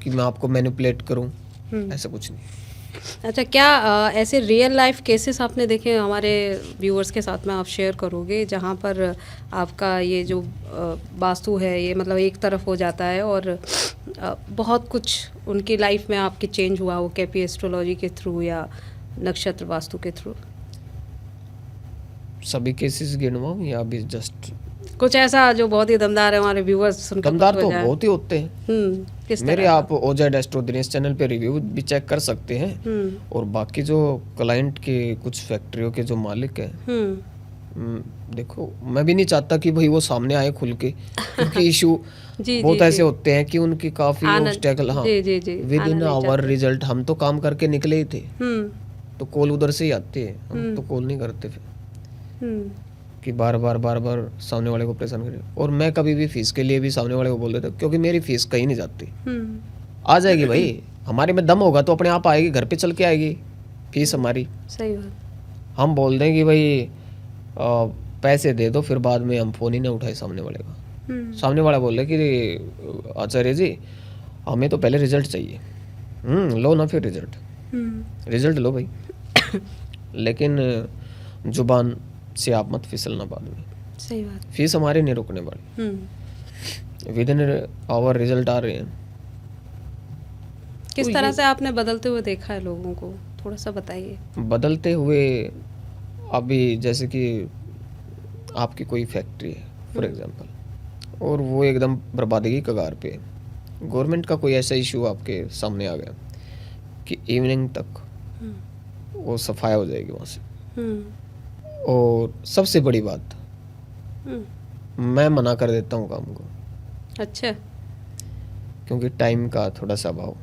कि मैं आपको मैनिपुलेट करूं, हम्म ऐसा कुछ नहीं। अच्छा क्या ऐसे रियल लाइफ केसेस आपने देखे हमारे व्यूअर्स के साथ में आप शेयर करोगे जहाँ पर आपका ये जो वास्तु है ये मतलब एक तरफ हो जाता है और बहुत कुछ उनकी लाइफ में आपके चेंज हुआ हो केपी एस्ट्रोलॉजी के थ्रू या नक्षत्र वास्तु के थ्रू? सभी केसेस गिनवाऊं या अभी जस्ट? कुछ ऐसा जो बहुत ही दमदार है हमारे व्यूअर्स सुनकर दमदार खुश तो हो जाए। बहुत ही होते हैं किस मेरे। तरह आप ओजेड एस्ट्रो दिनेश चैनल पे रिव्यू भी चेक कर सकते हैं। और बाकी जो क्लाइंट के कुछ फैक्ट्रियों के जो मालिक हैं, देखो मैं भी नहीं चाहता कि भाई वो सामने आए खुल के, क्योंकि इशू जी बहुत जी ऐसे जी होते हैं कि उनकी काफी आनंद ऑब्स्टेकल, हाँ, जी जी जी विद इन आनंद नहीं आवर चाहते। रिजल्ट। हम तो काम करके निकले ही थे, तो कॉल उधर से ही आते हैं, हम तो कॉल नहीं करते फिर हम्म कि बार बार सामने वाले को परेशान करें। और मैं कभी भी फीस के लिए भी सामने वाले को बोल देता हूं, क्योंकि मेरी फीस कहीं नहीं जाती, आ जाएगी भाई, हमारे में दम होगा तो अपने आप आएगी, घर पे चल के आएगी फीस हमारी। सही बात। हम बोल दें कि भाई पैसे दे दो, फिर बाद में हम फ़ोन ही ना उठाए सामने वाले का। सामने वाला बोल रहे कि आचार्य जी हमें तो पहले रिजल्ट चाहिए। लो ना फिर रिजल्ट लो भाई। लेकिन जुबान से आप मत फिसलना बाद में। सही बात। फीस हमारे नहीं रुकने वाली, विद इन आवर रिजल्ट आ रहे हैं। किस तो तरह ये से आपने बदलते हुए देखा है लोगों को, थोड़ा सा बताइए। बदलते हुए अभी जैसे कि आपकी कोई फैक्ट्री है फॉर एग्जांपल, और वो एकदम बर्बादी की कगार पे है। गवर्नमेंट का कोई ऐसा इशू आपके सामने आ गया कि इवनिंग तक वो सफाया हो जाएगी वहाँ से। और सबसे बड़ी बात, मैं मना कर देता हूँ काम को। अच्छा। क्योंकि टाइम का थोड़ा सा अभाव,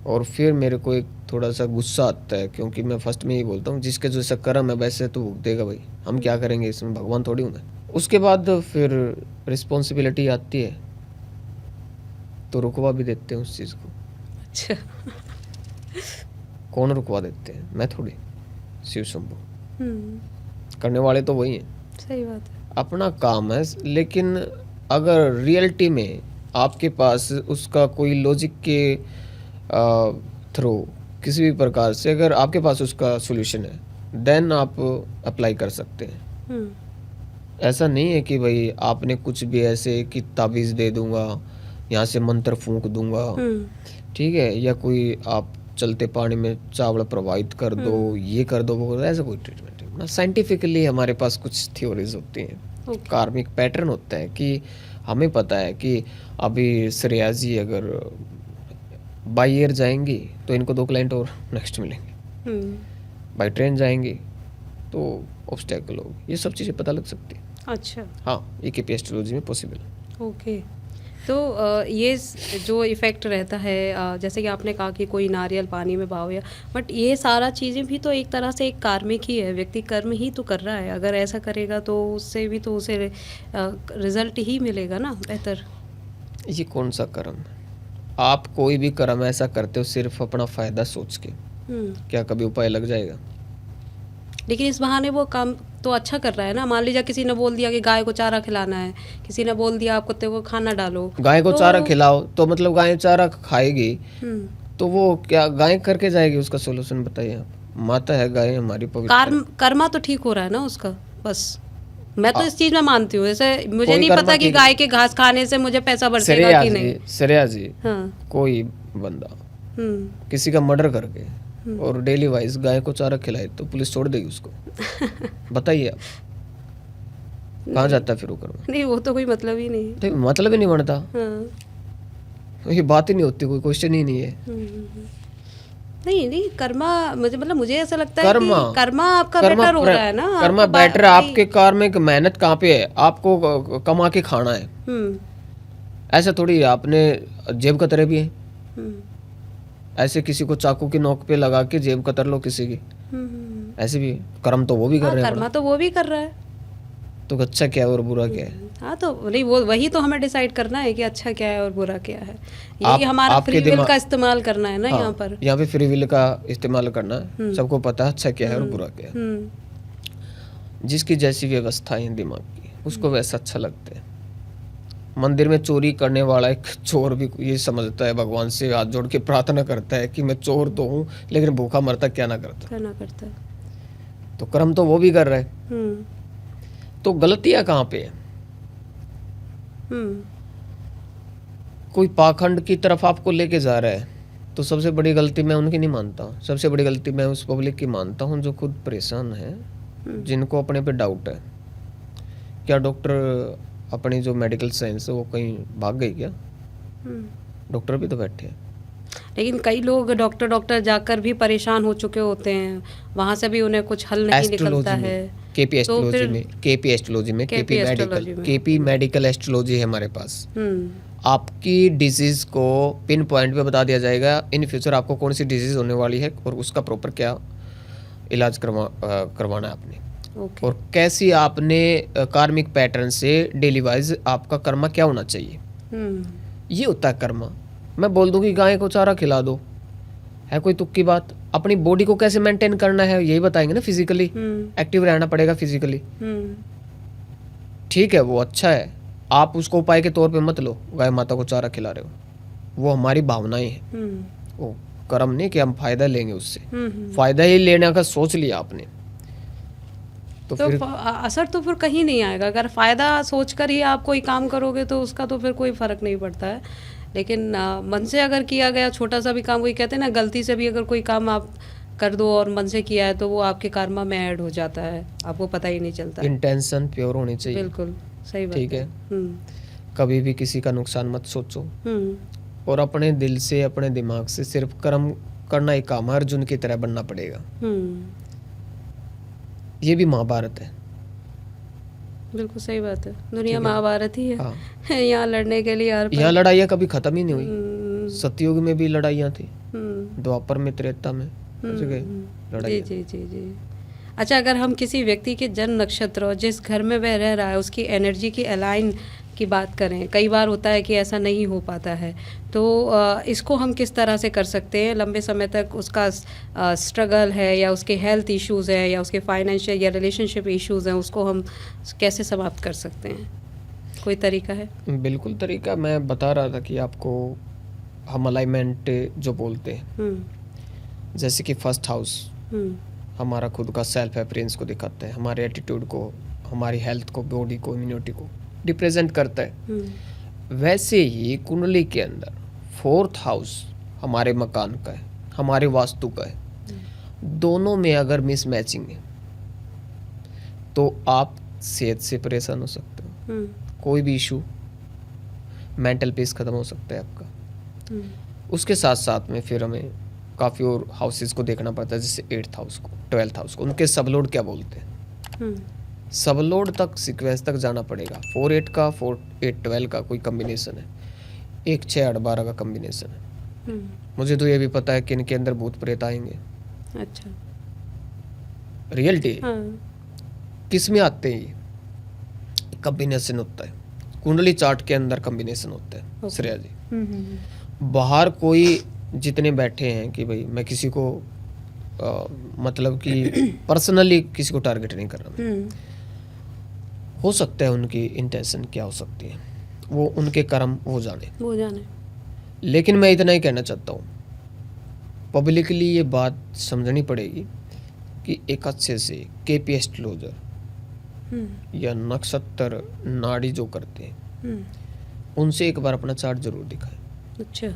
और फिर मेरे को एक थोड़ा सा गुस्सा आता है, क्योंकि मैं फर्स्ट में ही बोलता हूँ जिसके जैसा कर्म है वैसे तो भुगतेगा भाई, हम क्या करेंगे इसमें, भगवान थोड़ी हूँ मैं। उसके बाद फिर रिस्पॉन्सिबिलिटी आती है तो रुकवा भी देते हैं उस चीज़ को। अच्छा। कौन रुकवा देते हैं? मैं थोड़ी, शिव शंभू। करने वाले तो वही हैं। सही बात है। अपना काम है, लेकिन अगर रियलिटी में आपके पास उसका कोई लॉजिक के थ्रू किसी भी प्रकार से अगर आपके पास उसका सॉल्यूशन है, देन आप अप्लाई कर सकते हैं। ऐसा नहीं है कि भाई आपने कुछ भी ऐसे कि ताबीज़ दे दूंगा, यहाँ से मंत्र फूंक दूंगा, ठीक है, या कोई आप चलते पानी में चावल प्रवाहित कर दो, ये कर दो, वो कर दो, ऐसा कोई ट्रीटमेंट नहीं। साइंटिफिकली हमारे पास कुछ थ्योरीज होती हैं, कार्मिक पैटर्न होता है कि हमें पता है कि अभी श्रेया जी अगर बाई एयर जाएंगी तो इनको 2 क्लाइंट और नेक्स्ट मिलेंगे, बाई ट्रेन जाएंगी तो ऑब्स्टेकल होगी, ये सब चीज़ें पता लग सकती है। अच्छा। हाँ, ये केपी एस्ट्रोलॉजी में पॉसिबल। ओके। तो ये जो इफ़ेक्ट रहता है, जैसे कि आपने कहा कि कोई नारियल पानी में बहाओ, या बट ये सारा चीज़ें भी तो एक तरह से एक कार्मिक ही है, व्यक्ति कर्म ही तो कर रहा है। अगर ऐसा करेगा तो उससे भी तो उसे रिजल्ट ही मिलेगा ना बेहतर। ये कौन सा कर्म है? आप कोई भी कर्म ऐसा करते हो सिर्फ अपना फ़ायदा सोच के, क्या कभी उपाय लग जाएगा? लेकिन इस बहाने वो काम तो अच्छा कर रहा है ना। मान लीजिए किसी ने बोल दिया कि गाय को चारा खिलाना है, किसी ने बोल दिया आप कुत्ते को खाना डालो, गाय को चारा खिलाओ तो मतलब गाय चारा खाएगी तो वो क्या गाय करके जाएगी? उसका सोल्यूशन बताइए आप। माता है गाय हमारी पवित्र। कर्मा तो ठीक हो रहा है ना उसका, बस मैं तो इस चीज में मानती हूँ। जैसे मुझे नहीं पता कि गाय के घास खाने से मुझे पैसा बरसेगा कि नहीं। श्रेया जी, हाँ। कोई बंदा किसी का मर्डर करके और डेली वाइज गाय को चारा खिलाए तो पुलिस छोड़ देगी उसको? बताइए आप, कहाँ जाता फिर वो कर्म? नहीं, वो तो कोई मतलब ही नहीं। तो मतलब ही नहीं बनता। हाँ। ये बात ही नहीं होती, कोई क्वेश्चन ही नहीं है। नहीं कर्मा मुझे ऐसा लगता है कि कर्मा आपका बेटर हो रहा है ना। कर्मा बेटर, आपके कार्मिक मेहनत कहाँ पे है? आपको कमा के खाना है। ऐसा थोड़ी है आपने जेब कतरे भी है, ऐसे किसी को चाकू की नोक पे लगा के जेब कतर लो किसी की, ऐसे भी कर्म तो वो भी कर रहे हैं। कर्मा तो वो भी कर रहा है। तो अच्छा क्या है और बुरा क्या है? हाँ तो नहीं, वो वही तो हमें डिसाइड करना है कि अच्छा क्या है और बुरा क्या है। यही आप हमारा आपके फ्री विल दिमाग का इस्तेमाल करना है ना हाँ, यहाँ पर। यहाँ पे फ्री विल का इस्तेमाल करना है, सबको पता है अच्छा क्या है और बुरा क्या है। जिसकी जैसी व्यवस्था है दिमाग की उसको वैसा अच्छा लगता है। मंदिर में चोरी करने वाला एक चोर भी ये समझता है, भगवान से हाथ जोड़ के प्रार्थना करता है कि मैं चोर तो हूँ लेकिन भूखा मरता क्या ना करता। क्या ना करता है। तो कर्म तो वो भी कर रहा है, हम्म तो गलतियां कहाँ पे है? हम्म कोई पाखंड की तरफ आपको लेके जा रहा है तो सबसे बड़ी गलती मैं उनकी नहीं मानता, सबसे बड़ी गलती मैं उस पब्लिक की मानता हूँ जो खुद परेशान है, जिनको अपने पे डाउट है। क्या डॉक्टर अपनी जो मेडिकल साइंस है वो कहीं भाग गई क्या? डॉक्टर भी तो बैठे हैं। लेकिन कई लोग डॉक्टर जाकर भी परेशान हो चुके होते हैं, वहां से भी उन्हें कुछ हल नहीं निकलता है। केपी तो एस्ट्रोलॉजी फिर में केपी एस्ट्रोलॉजी में KP एस्ट्रोलॉजी में। केपी मेडिकल एस्ट्रोलॉजी है हमारे पास। आपकी डिजीज को पिन पॉइंट पे बता दिया जाएगा, इन फ्यूचर आपको कौन सी डिजीज होने वाली है और उसका प्रॉपर क्या इलाज करवाना है आपने, ओके। और कैसी आपने कार्मिक पैटर्न से डेली वाइज आपका कर्मा क्या होना चाहिए। ये होता है कर्मा। मैं बोल दूं कि गाय को चारा खिला दो, है कोई तुक की बात? अपनी बॉडी को कैसे मेंटेन करना है यही बताएंगे ना, फिजिकली एक्टिव रहना पड़ेगा फिजिकली। ठीक है, वो अच्छा है, आप उसको उपाय के तौर पे मत लो, गाय माता को चारा खिला रहे हो, वो हमारी भावनाएं हैं, वो कर्म नहीं कि हम फायदा लेंगे उससे। फायदा ही लेने का सोच लिया आपने तो फिर असर तो फिर कहीं नहीं आएगा। अगर फायदा सोचकर ही आप कोई काम करोगे तो उसका तो फिर कोई फर्क नहीं पड़ता है। लेकिन मन से अगर किया गया छोटा सा भी काम, कोई कहते हैं ना गलती से भी अगर कोई काम आप कर दो और मन से किया है तो वो आपके कर्मा में ऐड हो जाता है, आपको पता ही नहीं चलता। इंटेंशन प्योर होनी चाहिए। बिल्कुल सही बात ठीक है। कभी भी किसी का नुकसान मत सोचो और अपने दिल से अपने दिमाग से सिर्फ कर्म करना ही काम है। अर्जुन की तरह बनना पड़ेगा। ये भी महाभारत है। बिल्कुल सही बात है, दुनिया महाभारत ही है। हाँ। यहाँ लड़ने के लिए यहाँ लड़ाइयाँ कभी खत्म ही नहीं हुई। सतयुग में भी लड़ाइयाँ थी, द्वापर में, त्रेता में, जी जी जी जी। अच्छा, अगर हम किसी व्यक्ति के जन्म नक्षत्र और जिस घर में वह रह रहा है उसकी एनर्जी की अलाइन की बात करें, कई बार होता है कि ऐसा नहीं हो पाता है, तो इसको हम किस तरह से कर सकते हैं? लंबे समय तक उसका स्ट्रगल है या उसके हेल्थ इश्यूज़ है या उसके फाइनेंशियल या रिलेशनशिप इश्यूज़ हैं, उसको हम कैसे समाप्त कर सकते हैं? कोई तरीका है? बिल्कुल तरीका, मैं बता रहा था कि आपको हम अलाइनमेंट जो बोलते हैं, जैसे कि फर्स्ट हाउस हमारा खुद का सेल्फ अपीयरेंस को दिखाता है, हमारे एटीट्यूड को, हमारी हेल्थ को, बॉडी को, इम्यूनिटी को रिप्रेजेंट करता है। वैसे ही कुंडली के अंदर फोर्थ हाउस हमारे मकान का है, हमारे वास्तु का है। दोनों में अगर मिसमैचिंग है तो आप सेहत से परेशान हो सकते हो, कोई भी इशू, मेंटल पीस खत्म हो सकता है आपका। उसके साथ साथ में फिर हमें काफ़ी और हाउसेस को देखना पड़ता है, जैसे 8th हाउस को, 12th हाउस को, उनके सबलोड क्या बोलते हैं। सबलोड तक सीक्वेंस तक जाना पड़ेगा। 4-8 का, 4-8-12 का कोई कम्बिनेशन है, 1-6-8-12 का कम्बिनेशन है। मुझे तो ये भी पता है कि इनके अंदर भूत प्रेत आएंगे। अच्छा, रियलिटी किस में आते हैं? ये कम्बिनेशन होता है, कुंडली चार्ट के अंदर कम्बिनेशन होता है। श्रेया जी, बाहर कोई जितने बैठे हैं कि भाई मैं किसी को मतलब कि पर्सनली किसी को टारगेट नहीं कर रहा, हो सकता है उनकी इंटेंशन क्या हो सकती है, वो उनके कर्म वो जाने। लेकिन मैं इतना ही कहना चाहता हूँ, पब्लिकली ये बात समझनी पड़ेगी कि एक अच्छे से केपी एस्ट्रोलॉजर या नक्षत्र नाड़ी जो करते हैं उनसे एक बार अपना चार्ट जरूर दिखाएं। अच्छा,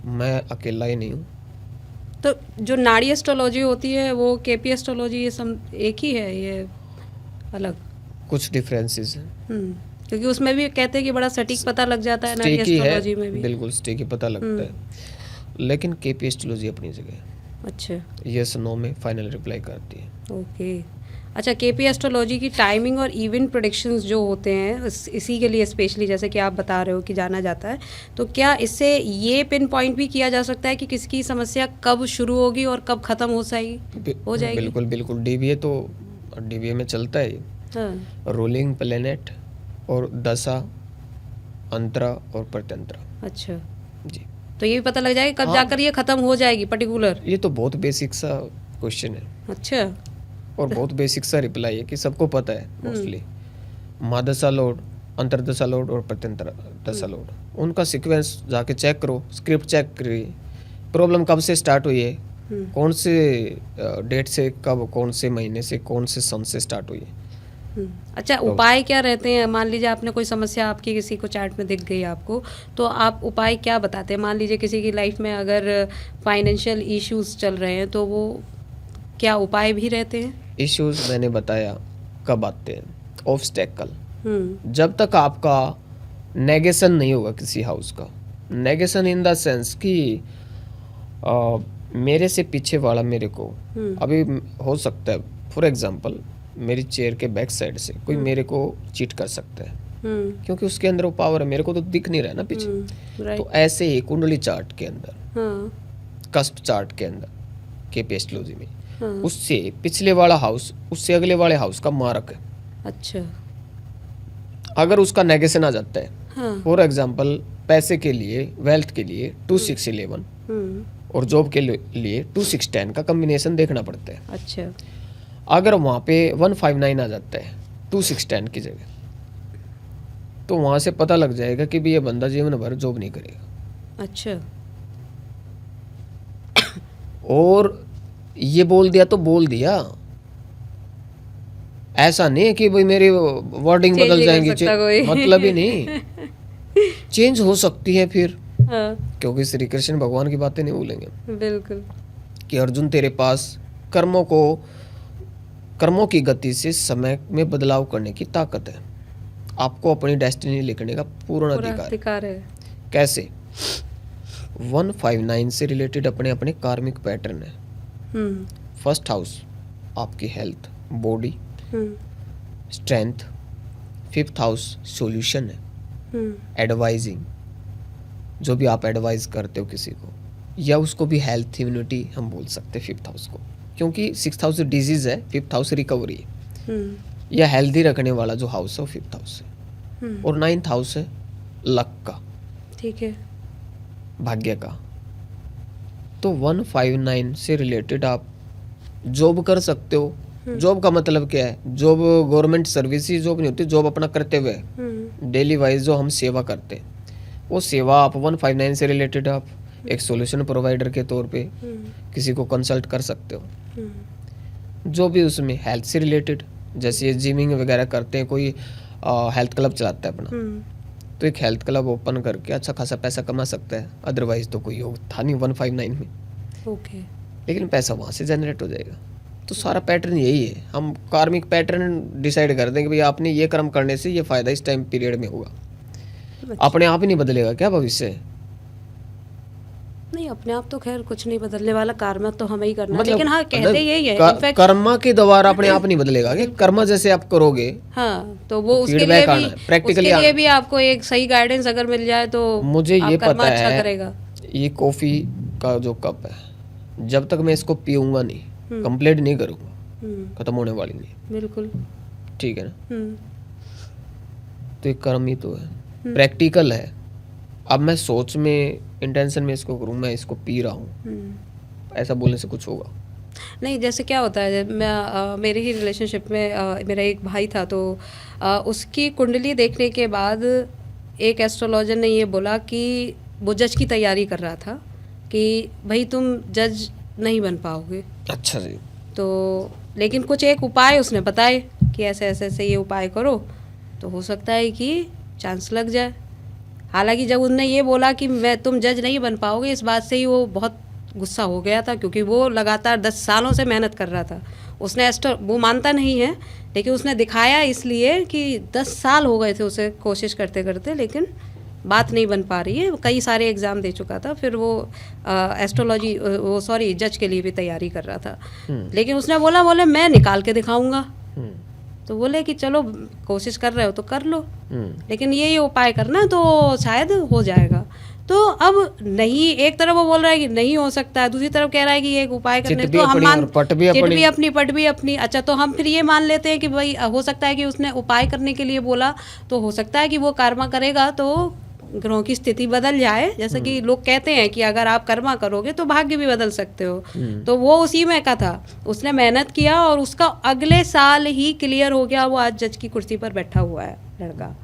मैं अकेला ही नहीं हूँ। तो जो नाड़ी एस्ट्रोलॉजी होती है वो केपी एस्ट्रोलॉजी ये सब एक ही है, ये अलग कुछ डिफरेंसेस हैं? क्योंकि उसमें भी कहते हैं कि बड़ा सटीक पता लग जाता है नाड़ी एस्ट्रोलॉजी में भी। बिल्कुल सटीक ही पता लगता है, लेकिन केपी एस्ट्रोलॉजी अपनी जगह है। अच्छा, यस नो में फाइनल रिप्लाई करती है। ओके। अच्छा, केपी एस्ट्रोलॉजी की टाइमिंग और इवेंट प्रेडिक्शंस जो होते हैं इसी के लिए स्पेशली जैसे कि आप बता रहे हो कि जाना जाता है, तो क्या इससे ये पिन पॉइंट भी किया जा सकता है कि किसकी समस्या कब शुरू होगी और कब ख़त्म हो जाएगी? बिल्कुल बिल्कुल, डीबीए तो डीबीए में चलता है। हाँ, रूलिंग प्लेनेट और दशा, अंतरा और प्रत्यंतरा। अच्छा, जी, तो ये भी पता लग जाएगा कब हाँ। जाकर ये खत्म हो जाएगी पर्टिकुलर। ये तो बहुत बेसिक सा क्वेश्चन है अच्छा। और बहुत बेसिक सा रिप्लाई है कि सबको पता है मोस्टली। महादशा लोड, अंतरदशा लोड और प्रत्यंतर दशा लोड, उनका सीक्वेंस जाके चेक करो, स्क्रिप्ट चेक करिए, प्रॉब्लम कब से स्टार्ट हुई है, कौन से डेट से, कब, कौन से महीने से, कौन से सन से स्टार्ट हुई है। अच्छा, उपाय क्या रहते हैं? मान लीजिए आपने कोई समस्या आपकी किसी को चार्ट में दिख गई आपको, तो आप उपाय क्या बताते हैं? मान लीजिए किसी की लाइफ में अगर फाइनेंशियल इश्यूज चल रहे हैं तो वो क्या उपाय भी रहते हैं? इश्यूज मैंने बताया कब आते हैं, ऑब्स्टेकल, हम्म, जब तक आपका नेगेशन नहीं होगा किसी हाउस का। नेगेशन इन द सेंस कि मेरे से पीछे वाला मेरे को अभी हो सकता है, फॉर एग्जांपल मेरी चेयर के बैक साइड से कोई मेरे को चीट कर सकता है, क्योंकि उसके अंदर वो पावर है, मेरे को तो दिख नहीं रहा है ना पीछे। राइट, तो ऐसे ही कुंडली चार्ट के अंदर, हाँ, कस्प चार्ट के अंदर के एस्ट्रोलॉजी में, हाँ, उससे पिछले वाला हाउस उससे अगले वाले हाउस का मारक है। अच्छा, अगर उसका नेगेशन आ जाता है, हाँ, फॉर एग्जांपल पैसे के लिए, वेल्थ के लिए 2611 और जॉब के लिए 2610 का कॉम्बिनेशन देखना पड़ता है। अच्छा, अगर वहाँ पे 159 आ जाता है 2610 की जगह, तो वहाँ से पता लग जाएगा कि भी ये बंदा जीवन भर जॉब नहीं करेगा। अच्छा, और ये बोल दिया तो बोल दिया, ऐसा नहीं है कि भाई मेरी वर्डिंग Change बदल नहीं कर जाएंगी, सकता कोई। मतलब ही नहीं, चेंज हो सकती है फिर, हाँ, क्योंकि श्री कृष्ण भगवान की बातें नहीं भूलेंगे बिल्कुल, कि अर्जुन तेरे पास कर्मों की गति से समय में बदलाव करने की ताकत है, आपको अपनी डेस्टिनी लिखने का पूर्ण पूरा अधिकार है। अधिकार है। कैसे? 159 से रिलेटेड अपने अपने कार्मिक पैटर्न है। हम्म, फर्स्ट हाउस आपकी हेल्थ, बॉडी, हम्म, स्ट्रेंथ। फिफ्थ हाउस सॉल्यूशन है, एडवाइजिंग, जो भी आप एडवाइज करते हो किसी को, या उसको भी हेल्थ इम्यूनिटी हम बोल सकते हैं फिफ्थ हाउस को, क्योंकि सिक्स्थ हाउस डिजीज है, फिफ्थ हाउस रिकवरी है, या हेल्दी रखने वाला जो हाउस है वो फिफ्थ हाउस है। और नाइन्थ हाउस है लक का, ठीक है, भाग्य का। तो 159 से रिलेटेड आप जॉब कर सकते हो। जॉब का मतलब क्या है? जॉब गवर्नमेंट सर्विस ही जॉब नहीं होती, जॉब अपना कर्तव्य है, डेली वाइज जो हम सेवा करते हैं, वो सेवा आप 159 से रिलेटेड आप एक सॉल्यूशन प्रोवाइडर के तौर पे किसी को कंसल्ट कर सकते हो। जो भी उसमें हेल्थ से रिलेटेड, जैसे जिमिंग वगैरह करते हैं, कोई हेल्थ क्लब चलाता है अपना, तो एक हेल्थ क्लब ओपन करके अच्छा खासा पैसा कमा सकता है। अदरवाइज तो कोई योग था नहीं 159 में, ओके, लेकिन पैसा वहाँ से जनरेट हो जाएगा। तो सारा पैटर्न यही है, हम कार्मिक पैटर्न डिसाइड कर देंगे भाई आपने ये कर्म करने से ये फायदा इस टाइम पीरियड में होगा। अपने आप ही नहीं बदलेगा क्या भविष्य? नहीं, अपने आप तो खैर कुछ नहीं बदलने वाला, कर्म तो हमें ही करना है। मतलब लेकिन हाँ, कहते यही है इनफैक्ट, कर्मा के द्वारा अपने आप नहीं बदलेगा क्या? कर्मा जैसे आप करोगे, हाँ, तो वो उसके लिए feedback भी, आना है, practically उसके लिए आना। भी आपको एक सही गाइडेंस अगर मिल जाए तो मुझे ये कर्म पता अच्छा है करेगा। ये कॉफी का जो कप है, जब तक मैं इसको पीऊंगा नहीं, कंप्लीट नहीं करूंगा, खत्म होने वाली नहीं, बिल्कुल, ठीक है ना? तो एक कर्म ही तो है, प्रैक्टिकल है। अब मैं सोच में, इंटेंशन में इसको करूँ, मैं इसको पी रहा हूँ, ऐसा बोलने से कुछ होगा? नहीं, जैसे क्या होता है, मैं मेरे ही रिलेशनशिप में मेरा एक भाई था, तो उसकी कुंडली देखने के बाद एक एस्ट्रोलॉजर ने ये बोला कि वो जज की तैयारी कर रहा था कि भाई तुम जज नहीं बन पाओगे। अच्छा जी। तो लेकिन कुछ एक उपाय उसने बताए कि ऐसे ऐसे ऐसे ये उपाय करो तो हो सकता है कि चांस लग जाए। हालांकि जब उनने ये बोला कि तुम जज नहीं बन पाओगे, इस बात से ही वो बहुत गुस्सा हो गया था, क्योंकि वो लगातार 10 सालों से मेहनत कर रहा था। उसने वो मानता नहीं है, लेकिन उसने दिखाया इसलिए कि 10 साल हो गए थे उसे कोशिश करते करते, लेकिन बात नहीं बन पा रही है। कई सारे एग्ज़ाम दे चुका था, फिर वो जज के लिए भी तैयारी कर रहा था। लेकिन उसने बोले मैं निकाल के दिखाऊंगा। तो बोले कि चलो कोशिश कर रहे हो तो कर लो, लेकिन ये उपाय करना तो शायद हो जाएगा। तो अब नहीं, एक तरफ वो बोल रहा है कि नहीं हो सकता है, दूसरी तरफ कह रहा है कि ये एक उपाय करने, चिट भी तो हम अपनी मान और पट भी चिट अपनी। भी अपनी पट भी अपनी। अच्छा, तो हम फिर ये मान लेते हैं कि भाई हो सकता है कि उसने उपाय करने के लिए बोला, तो हो सकता है कि वो कर्मा करेगा तो ग्रहों की स्थिति बदल जाए। जैसे कि लोग कहते हैं कि अगर आप कर्मा करोगे तो भाग्य भी बदल सकते हो, तो वो उसी में का था। उसने मेहनत किया और उसका अगले साल ही क्लियर हो गया, वो आज जज की कुर्सी पर बैठा हुआ है लड़का।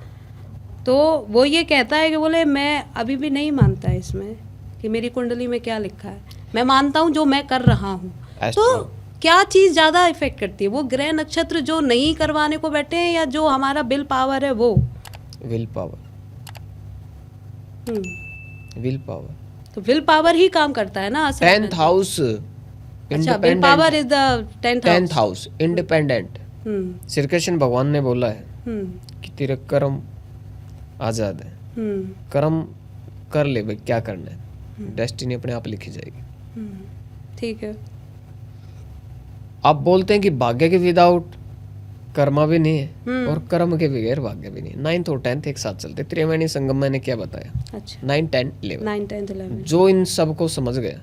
तो वो ये कहता है कि बोले मैं अभी भी नहीं मानता इसमें कि मेरी कुंडली में क्या लिखा है, मैं मानता हूँ जो मैं कर रहा हूँ। तो क्या चीज़ ज़्यादा इफेक्ट करती है, वो ग्रह नक्षत्र जो नहीं करवाने को बैठे हैं या जो हमारा विल पावर है वो? Will power, will power. तो विल पावर ही काम करता है ना असल में। 10th हाउस, अच्छा, will power is the 10th house, independent. Shri Krishna भगवान ने बोला है कि तेरे कर्म आजाद है, कर्म कर ले भाई, क्या करना है, डेस्टिनी अपने आप लिखी जाएगी। ठीक है। आप बोलते हैं कि भाग्य के विदाउट कर्मा भी नहीं है और कर्म के बगैर भाग्य भी नहीं। 9th और 10th एक साथ चलते। त्रिवेणी संगम मैंने क्या बताया? अच्छा, 9, 10, 11। 9, 10, 11। जो इन सब को समझ गया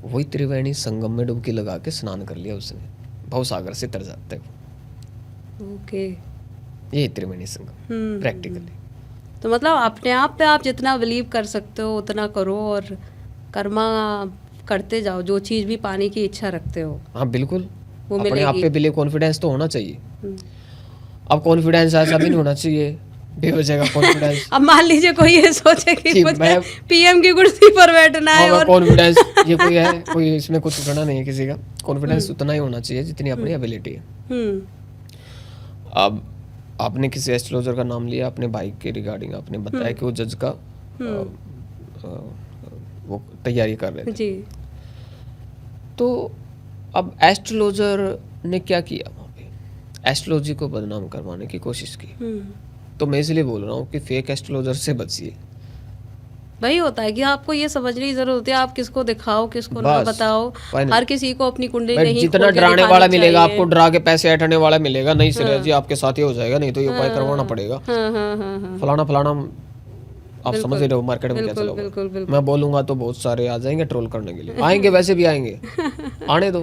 वही त्रिवेणी संगम में डुबकी लगा के स्नान कर लिया उसने, भवसागर से तर जाते हो। ओके, ये त्रिवेणी संगम प्रैक्टिकली। तो मतलब अपने आप पे आप जितना बिलीव कर सकते हो उतना करो और कर्मा करते जाओ, जो चीज़ भी पाने की इच्छा रखते हो। हाँ बिल्कुल, वो अपने आप पे बिलीव, कॉन्फिडेंस तो होना चाहिए। हम्म। अब कॉन्फिडेंस ऐसा भी नहीं होना चाहिए बेवजह का कॉन्फिडेंस। अब मान लीजिए कोई ये सोचे कि जी, मुझे पीएम की कुर्सी पर बैठना है और कॉन्फिडेंस ये कोई है, कोई इसमें कुछ उठना नहीं है किसी का। कॉन्फिडेंस उतना ही होना चाहिए जितनी अपनी एबिलिटी है। अब आपने किसी एस्ट्रोलॉजर का नाम लिया, अपने भाई के रिगार्डिंग आपने बताया कि वो जज का वो तैयारी कर रहे थे जी। तो अब एस्ट्रोलॉजर ने क्या किया वहाँ पे? एस्ट्रोलॉजी को बदनाम करवाने की कोशिश की। तो मैं इसलिए बोल रहा हूँ कि फेक एस्ट्रोलॉजर से बचिए। वही होता है कि आपको ये समझने की जरूरत होती है, आप किसको दिखाओ किसको ना बस, बताओ। हर किसी को अपनी कुंडली नहीं जितना खोल के डराने दिखानी वाला मिलेगा चाहिए। आपको, डरा के पैसे ऐंठने वाला मिलेगा, नहीं श्रेया जी आपके साथ ही हो जाएगा, नहीं तो ये उपाय करवाना पड़ेगा, हाँ। फलाना फलाना। आप समझ रहे हो मार्केट में क्या चला हुआ है। बिल्कुल। मैं बोलूंगा तो बहुत सारे आ जाएंगे ट्रोल करने के लिए, आएंगे वैसे भी आएंगे, आने दो।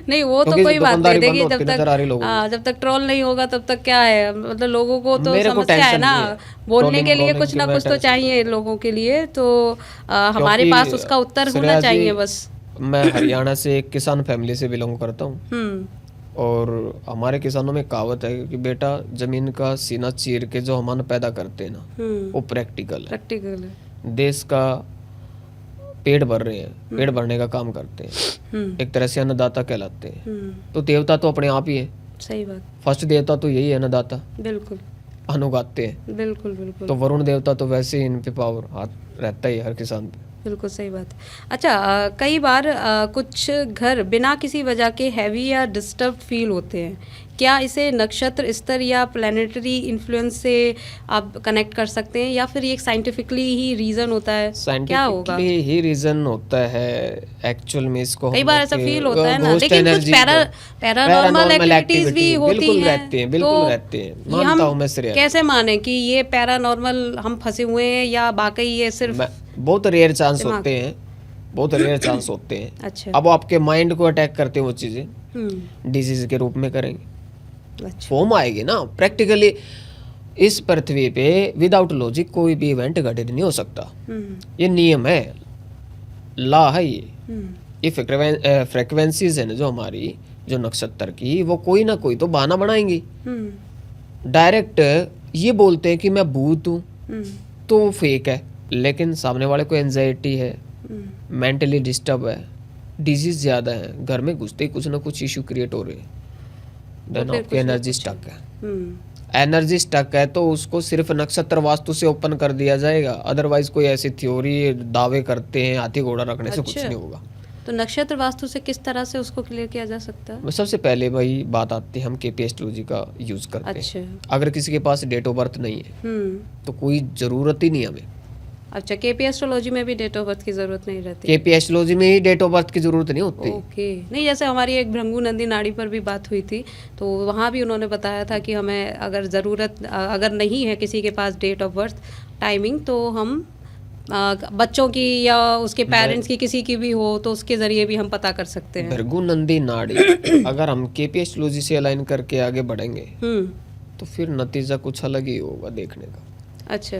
नहीं वो तो क्योंकि कोई बात नहीं, दुकानदारी देखिए बंद होती नजर आ रही लोगों को। जब तक ट्रोल नहीं होगा तब तक क्या है, मतलब लोगों को तो मेरे को समस्या है टेंशन ना, नहीं है। बोलने के लिए ट्रोलिंग कुछ की ना मैं कुछ तो टेंशन चाहिए लोगों के लिए, तो हमारे क्योंकि पास उसका उत्तर होना श्रेया जी, चाहिए बस। मैं हरियाणा से एक किसान फैमिली से बिलोंग करता हूँ और हमारे किसानों में कहावत है कि बेटा जमीन का सीना चीर के जो हम अन्न पैदा करते हैं ना वो प्रैक्टिकल है। प्रैक्टिकल है। देश का पेट भर रहे हैं, पेट भरने का काम करते हैं, एक तरह से अन्नदाता कहलाते हैं। तो देवता तो अपने आप ही है। सही बात। फर्स्ट देवता तो यही है अन्नदाता, बिल्कुल अन्न उगाते हैं। बिल्कुल। तो वरुण देवता तो वैसे ही इन पे पावर हाथ रहता ही है हर किसान पे। बिल्कुल सही बात है। अच्छा, कई बार कुछ घर बिना किसी वजह के हैवी या डिस्टर्ब फील होते हैं, क्या इसे नक्षत्र स्तर या प्लानिटरी इन्फ्लुएंस से आप कनेक्ट कर सकते हैं या फिर ये साइंटिफिकली ही रीजन होता है? क्या होगा? साइंटिफिकली ही रीजन होता है एक्चुअल में। इसको कई बार ऐसा फील होता है ना, लेकिन कुछ पैरानॉर्मल एक्टिविटीज भी होती हैं, बिल्कुल रहते हैं। मानता हूं मैं श्रेया। कैसे माने कि ये पैरानॉर्मल हम फंसे हुए हैं या वाकई ये सिर्फ बहुत रेयर चांस होते हैं, बहुत रेयर चांस होते हैं। अच्छा। अब आपके माइंड को अटैक करते हैं वो चीजें डिजीज के रूप में करेंगे। अच्छा। फॉर्म आएगी ना प्रैक्टिकली। इस पृथ्वी पे विदाउट लॉजिक कोई भी इवेंट घटित नहीं हो सकता, ये नियम है, लॉ है ये फ्रीक्वेंसीज है ना जो हमारी, जो नक्षत्र की, वो कोई ना कोई तो बहाना बनाएंगी। डायरेक्ट ये बोलते हैं कि मैं भूत हूँ तो वो फेक है, लेकिन सामने वाले को एंजाइटी है, मेंटली डिस्टर्ब है, डिजीज ज्यादा है, घर में घुसते ही कुछ ना कुछ इशू क्रिएट हो रहे हैं, देन आपकी एनर्जी स्टक है। एनर्जी स्टक है तो उसको सिर्फ नक्षत्र वास्तु से ओपन कर दिया जाएगा, अदरवाइज कोई ऐसी थ्योरी दावे करते हैं हाथी घोड़ा रखने से कुछ नहीं होगा। तो नक्षत्र वास्तु से किस तरह से उसको क्लियर किया जा सकता है? सबसे पहले भाई बात आती है, हम केपी एस्ट्रोलॉजी का यूज करते हैं। अच्छा। अगर किसी के पास डेट ऑफ बर्थ नहीं है तो कोई जरूरत ही नहीं हमें। अच्छा, केपी एस्ट्रोलॉजी में भी डेट ऑफ बर्थ की जरूरत नहीं रहती? केपी एस्ट्रोलॉजी में ही डेट ऑफ बर्थ की जरूरत नहीं होती। ओके। नहीं, जैसे हमारी एक भृंगु नंदी नाड़ी पर भी बात हुई थी, तो वहाँ भी उन्होंने बताया था कि हमें अगर ज़रूरत अगर नहीं है किसी के पास डेट ऑफ बर्थ टाइमिंग, तो हम बच्चों की या उसके पेरेंट्स की, किसी की भी हो तो उसके ज़रिए भी हम पता कर सकते हैं। भृगु नंदी नाड़ी अगर हम केपी एस्ट्रोलॉजी से अलाइन करके आगे बढ़ेंगे तो फिर नतीजा कुछ अलग ही होगा देखने का। अच्छा।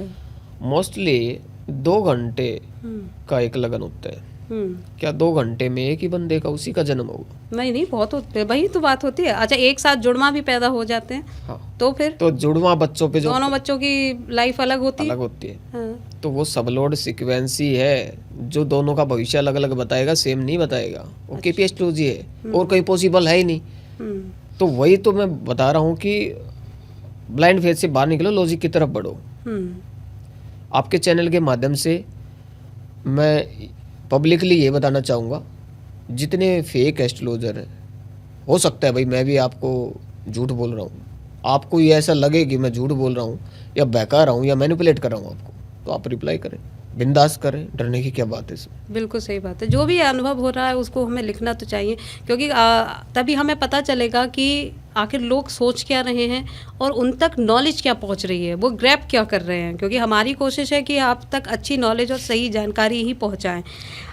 मोस्टली 2 घंटे का एक लगन होता है। क्या 2 घंटे में एक ही बंदे का उसी का जन्म होगा? नहीं, बहुत होते, वही तो बात होती है। अच्छा, एक साथ जुड़वा भी पैदा हो जाते हैं। हाँ, तो फिर तो जुड़वा बच्चों पे जो दोनों बच्चों की लाइफ अलग होती है। अलग होती है। हाँ। तो वो सबलोड सीक्वेंसी है जो दोनों का भविष्य अलग अलग बताएगा, सेम नहीं बताएगा। वो केपी एस्ट्रोलॉजी है और कहीं पॉसिबल है ही नहीं। तो वही तो मैं बता रहा हूँ कि ब्लाइंड फेथ से बाहर निकलो, लॉजिक की तरफ बढ़ो। आपके चैनल के माध्यम से मैं पब्लिकली ये बताना चाहूँगा, जितने फेक एस्ट्रोलॉजर हैं, हो सकता है भाई मैं भी आपको झूठ बोल रहा हूँ, आपको ये ऐसा लगे कि मैं झूठ बोल रहा हूँ या बहका रहा हूँ या मैनिपुलेट कर रहा हूँ आपको, तो आप रिप्लाई करें, बिंदास करें, डरने की क्या बात है इसमें। बिल्कुल सही बात है। जो भी अनुभव हो रहा है उसको हमें लिखना तो चाहिए, क्योंकि तभी हमें पता चलेगा कि आखिर लोग सोच क्या रहे हैं और उन तक नॉलेज क्या पहुंच रही है, वो ग्रैब क्या कर रहे हैं। क्योंकि हमारी कोशिश है कि आप तक अच्छी नॉलेज और सही जानकारी ही पहुंचाएं।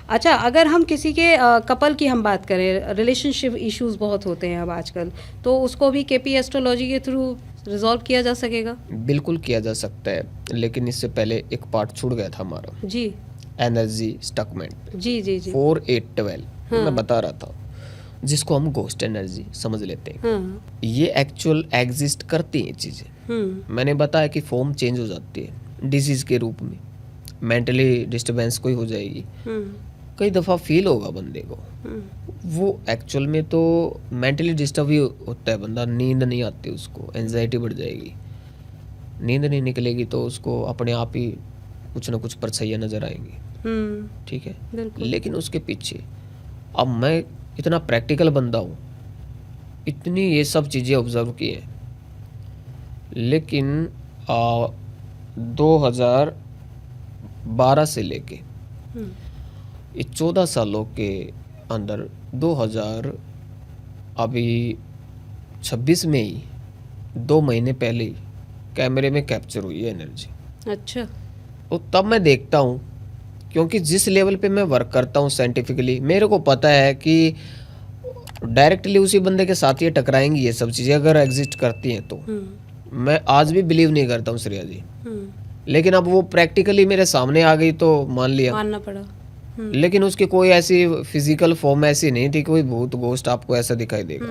अच्छा, अगर हम किसी के कपल की हम बात करें, रिलेशनशिप इश्यूज बहुत होते हैं अब आजकल, तो उसको भी केपी एस्ट्रोलॉजी के थ्रू रिजॉल्व किया जा सकेगा? बिल्कुल किया जा सकता है, लेकिन इससे पहले एक पार्ट छूट गया था हमारा जी, एनर्जी स्टकमेंट। जी जी जी। 4, 8, 12 मैं बता रहा था, जिसको हम घोस्ट एनर्जी समझ लेते हैं। हाँ। ये एक्चुअल एग्जिस्ट करती हैं चीज़ें। मैंने बताया कि फॉर्म चेंज हो जाती है डिजीज के रूप में, मेंटली डिस्टर्बेंस कोई हो जाएगी, कई दफ़ा फील होगा बंदे को। वो एक्चुअल में तो मेंटली डिस्टर्ब ही होता है बंदा, नींद नहीं आती उसको, एंजाइटी बढ़ जाएगी, नींद नहीं निकलेगी तो उसको अपने आप ही कुछ ना कुछ परछाइयाँ नज़र आएंगी। ठीक है, लेकिन उसके पीछे अब मैं इतना प्रैक्टिकल बंदा हूँ, इतनी ये सब चीज़ें ऑब्जर्व की हैं, लेकिन 2012 से लेके ये 14 सालों के अंदर 2026 में ही 2 महीने पहले ही कैमरे में कैप्चर हुई है एनर्जी। अच्छा। तो तब मैं देखता हूँ, क्योंकि जिस लेवल पे मैं वर्क करता हूँ साइंटिफिकली, मेरे को पता है कि डायरेक्टली उसी बंदे के साथ ये टकराएंगी ये सब चीज़ें अगर एग्जिस्ट करती हैं तो। मैं आज भी बिलीव नहीं करता हूँ श्रेया जी, लेकिन अब वो प्रैक्टिकली मेरे सामने आ गई तो मान लिया, मानना पड़ा। लेकिन उसकी कोई ऐसी फिजिकल फॉर्म ऐसी नहीं थी, कोई भूत घोस्ट आपको ऐसा दिखाई देगा।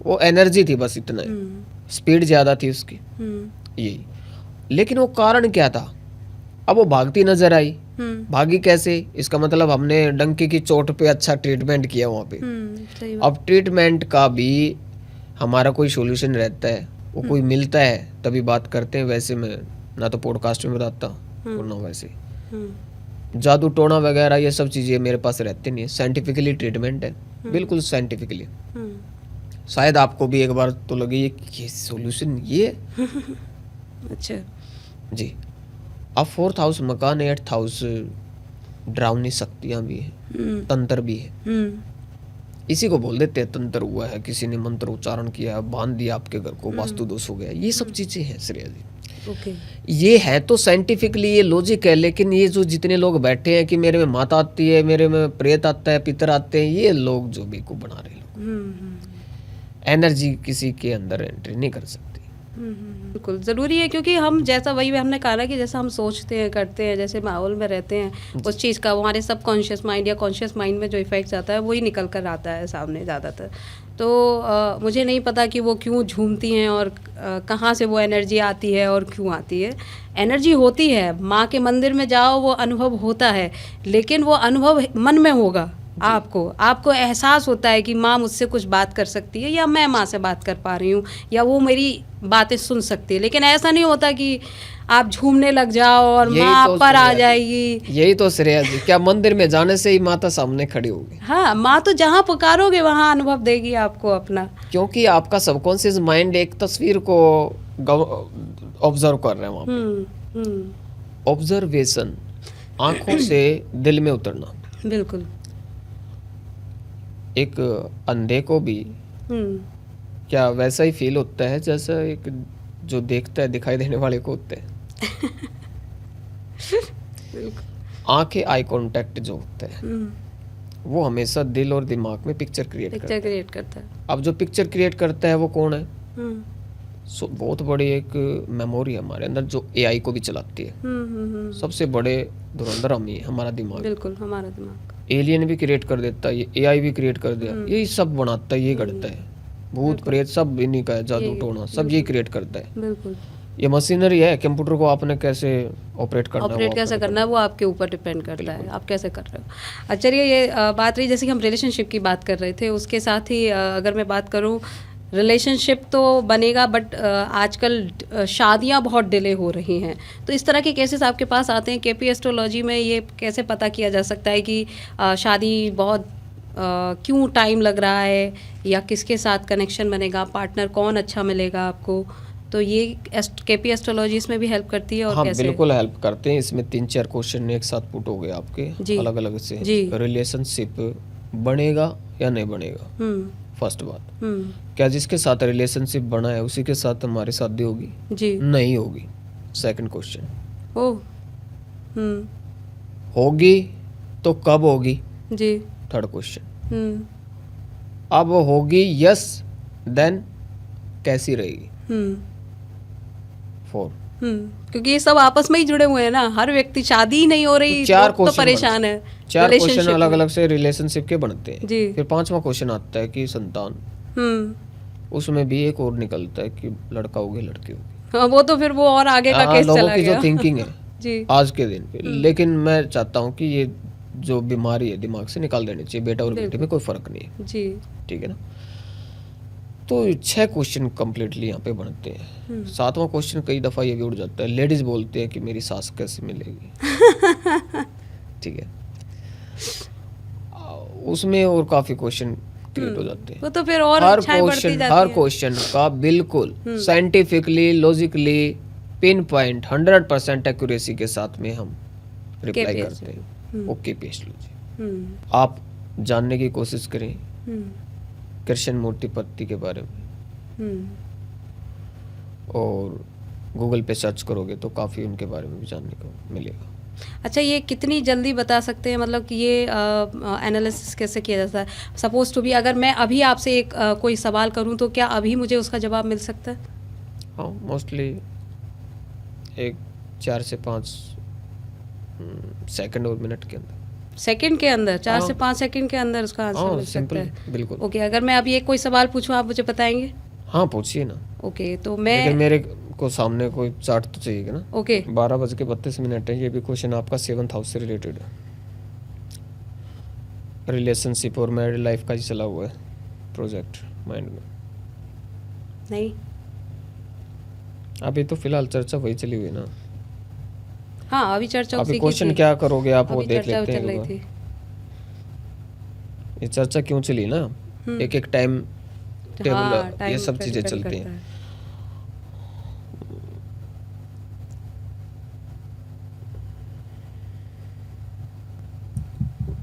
वो एनर्जी थी, बस इतना ही, स्पीड ज़्यादा थी उसकी, यही। लेकिन वो कारण क्या था? अब वो भागती नजर आई, भागी कैसे? इसका मतलब हमने डंकी की चोट पे अच्छा ट्रीटमेंट किया वहाँ पे। अब ट्रीटमेंट का भी हमारा कोई सॉल्यूशन रहता है, वो कोई मिलता है तभी बात करते हैं। वैसे मैं ना तो पॉडकास्ट में बताता और ना वैसे जादू टोना वगैरह ये सब चीज़ें मेरे पास रहते नहीं है। साइंटिफिकली ट्रीटमेंट है, बिल्कुल साइंटिफिकली। शायद आपको भी एक बार तो लगे ये सॉल्यूशन ये अच्छा जी। अब 4th हाउस मकान, 8th हाउस डरावनी शक्तियाँ भी है, तंत्र भी है। इसी को बोल देते हैं तंत्र हुआ है, किसी ने मंत्र उच्चारण किया, बांध दिया आपके घर को, वास्तु दोष हो गया, ये सब चीज़ें हैं श्रेया जी। ये है तो साइंटिफिकली ये लॉजिक है, लेकिन ये जो जितने लोग बैठे हैं कि मेरे में माता आती है, मेरे में प्रेत आता है, पितर आते हैं, ये लोग जो भी को बना रहे लोग, एनर्जी किसी के अंदर एंट्री नहीं कर सकती। बिल्कुल ज़रूरी है, क्योंकि हम जैसा वही हमने कहा ना कि जैसा हम सोचते हैं, करते हैं, जैसे माहौल में रहते हैं, उस चीज़ का हमारे सब कॉन्शियस माइंड या कॉन्शियस माइंड में जो इफेक्ट आता है वही निकल कर आता है सामने ज़्यादातर। तो मुझे नहीं पता कि वो क्यों झूमती हैं और कहाँ से वो एनर्जी आती है और क्यों आती है। एनर्जी होती है, माँ के मंदिर में जाओ वो अनुभव होता है, लेकिन वो अनुभव मन में होगा। आपको एहसास होता है कि माँ मुझसे कुछ बात कर सकती है, या मैं माँ से बात कर पा रही हूँ, या वो मेरी बातें सुन सकती है। लेकिन ऐसा नहीं होता कि आप झूमने लग जाओ और माँ आप पर आ जाएगी। यही तो श्रेया जी, क्या मंदिर में जाने से ही माता सामने खड़ी होगी? हाँ, माँ तो जहाँ पुकारोगे वहाँ अनुभव देगी आपको अपना, क्योंकि आपका सबकॉन्शियस माइंड एक तस्वीर को ऑब्जर्व कर रहे हैं वहाँ पे। ऑब्जर्वेशन, आंखों से दिल में उतरना। बिल्कुल। एक अंधे को भी क्या वैसा ही फील होता है जैसा एक जो देखता है दिखाई देने वाले को होता है? बिल्कुल। आंखें, आई कांटेक्ट जो होता है वो हमेशा दिल और दिमाग में पिक्चर क्रिएट करता पिक्चर क्रिएट करता है। है। अब जो पिक्चर क्रिएट करता है वो कौन है? हम्म बहुत बड़ी एक मेमोरी है हमारे अंदर जो एआई को भी चलाती है। सबसे बड़े धुरंधर हम ही है, हमारा दिमाग। बिल्कुल, हमारा दिमाग। एलियन भी क्रिएट कर देता है, ये एआई भी क्रिएट कर दिया, यही सब बनाता है, ये करता है। भूत प्रेत सब इन्हीं का है, जादू टोना सब यही क्रिएट करता है। बिल्कुल। ये मशीनरी है, कंप्यूटर को आपने कैसे ऑपरेट करना है, ऑपरेट वो कैसे आपने करना है वो आपके ऊपर डिपेंड करता है, आप कैसे कर रहे हो। अच्छा, ये बात रही जैसे कि हम रिलेशनशिप की बात कर रहे थे, उसके साथ ही अगर मैं बात करूं, रिलेशनशिप तो बनेगा बट आजकल शादियां बहुत डिले हो रही हैं, तो इस तरह के केसेस आपके पास आते हैं। केपी एस्ट्रोलॉजी में ये कैसे पता किया जा सकता है कि शादी बहुत क्यों टाइम लग रहा है, या किसके साथ कनेक्शन बनेगा, पार्टनर कौन अच्छा मिलेगा आपको? तो ये केपी एस्ट्रोलॉजी इसमें भी हेल्प करती है। और हाँ, कैसे? बिल्कुल हेल्प करते हैं। इसमें 3-4 क्वेश्चन एक साथ पुट हो गए आपके अलग अलग से। रिलेशनशिप बनेगा या नहीं बनेगा, फर्स्ट बात। क्या जिसके साथ रिलेशनशिप बना है उसी के साथ हमारी शादी होगी? जी नहीं होगी। सेकंड क्वेश्चन, ओह होगी तो कब होगी? जी। थर्ड क्वेश्चन, अब होगी यस देन कैसी रहेगी? फोर। क्योंकि ये सब आपस में ही जुड़े हुए हैं ना, हर व्यक्ति, शादी ही नहीं हो रही तो चार तो क्वेश्चन परेशान है। 4 क्वेश्चन relationship अलग में। अलग से रिलेशनशिप के बनते हैं। जी। फिर 5वां क्वेश्चन आता है कि संतान, उसमें भी एक और निकलता है कि लड़का होगी लड़की होगी। हाँ, वो तो फिर वो और आगे का केस लोगों चला की गया। जो थिंकिंग है जी। आज के दिन पे, लेकिन मैं चाहता हूँ कि ये जो बीमारी है दिमाग से निकाल देनी चाहिए। बेटा और बेटे में कोई फर्क नहीं है, जी। ठीक है ना। तो 6 क्वेश्चन कंप्लीटली यहाँ पे बनते हैं। 7वां क्वेश्चन कई दफा ये भी उड़ जाता है, लेडीज बोलते हैं कि मेरी सास कैसे मिलेगी? ठीक है, उसमें और काफी क्वेश्चन क्रिएट हो जाते हैं। वो तो फिर और हर अच्छाई बढ़ती क्वेश्चन जाती हर है। क्वेश्चन का बिल्कुल scientifically, logically, pin point 100% accuracy के साथ में हम रिप्लाई करते हैं। Okay pestology. आप जानने की कोशिश करें कृष्ण मूर्ति पत्ती के बारे में, और गूगल पे सर्च करोगे तो काफ़ी उनके बारे में भी जानने को मिलेगा। अच्छा, ये कितनी जल्दी बता सकते हैं, मतलब कि ये एनालिसिस कैसे किया जाता है? सपोज टू भी अगर मैं अभी आपसे एक कोई सवाल करूं तो क्या अभी मुझे उसका जवाब मिल सकता है? हाँ, मोस्टली एक 4 से 5 सेकंड और मिनट के अंदर। सेकंड के अंदर 4 से 5 सेकंड के अंदर उसका आंसर मिल सकता है? बिल्कुल। ओके, अगर मैं अभी एक कोई सवाल पूछूं आप मुझे बताएंगे? हाँ, पूछिए ना। ओके, तो मैं लेकिन मेरे को सामने कोई चार्ट तो चाहिए ना। ओके। 12:32 है। ये भी क्वेश्चन आपका 7th हाउस से रिलेटेड है। रिलेशनशिप और मैरिड लाइफ का ही चला हुआ है प्रोजेक्ट माइंड में। नहीं, अभी तो फिलहाल चर्चा वही चली हुई ना। हाँ, अभी चर्चा अभी क्वेश्चन क्या करोगे आप वो देख लेते चल रही हैं। थी। ये चर्चा क्यों चली ना, एक एक टाइम टेबल, हाँ, ये सब time चीजें पे depend चलती करता हैं। है।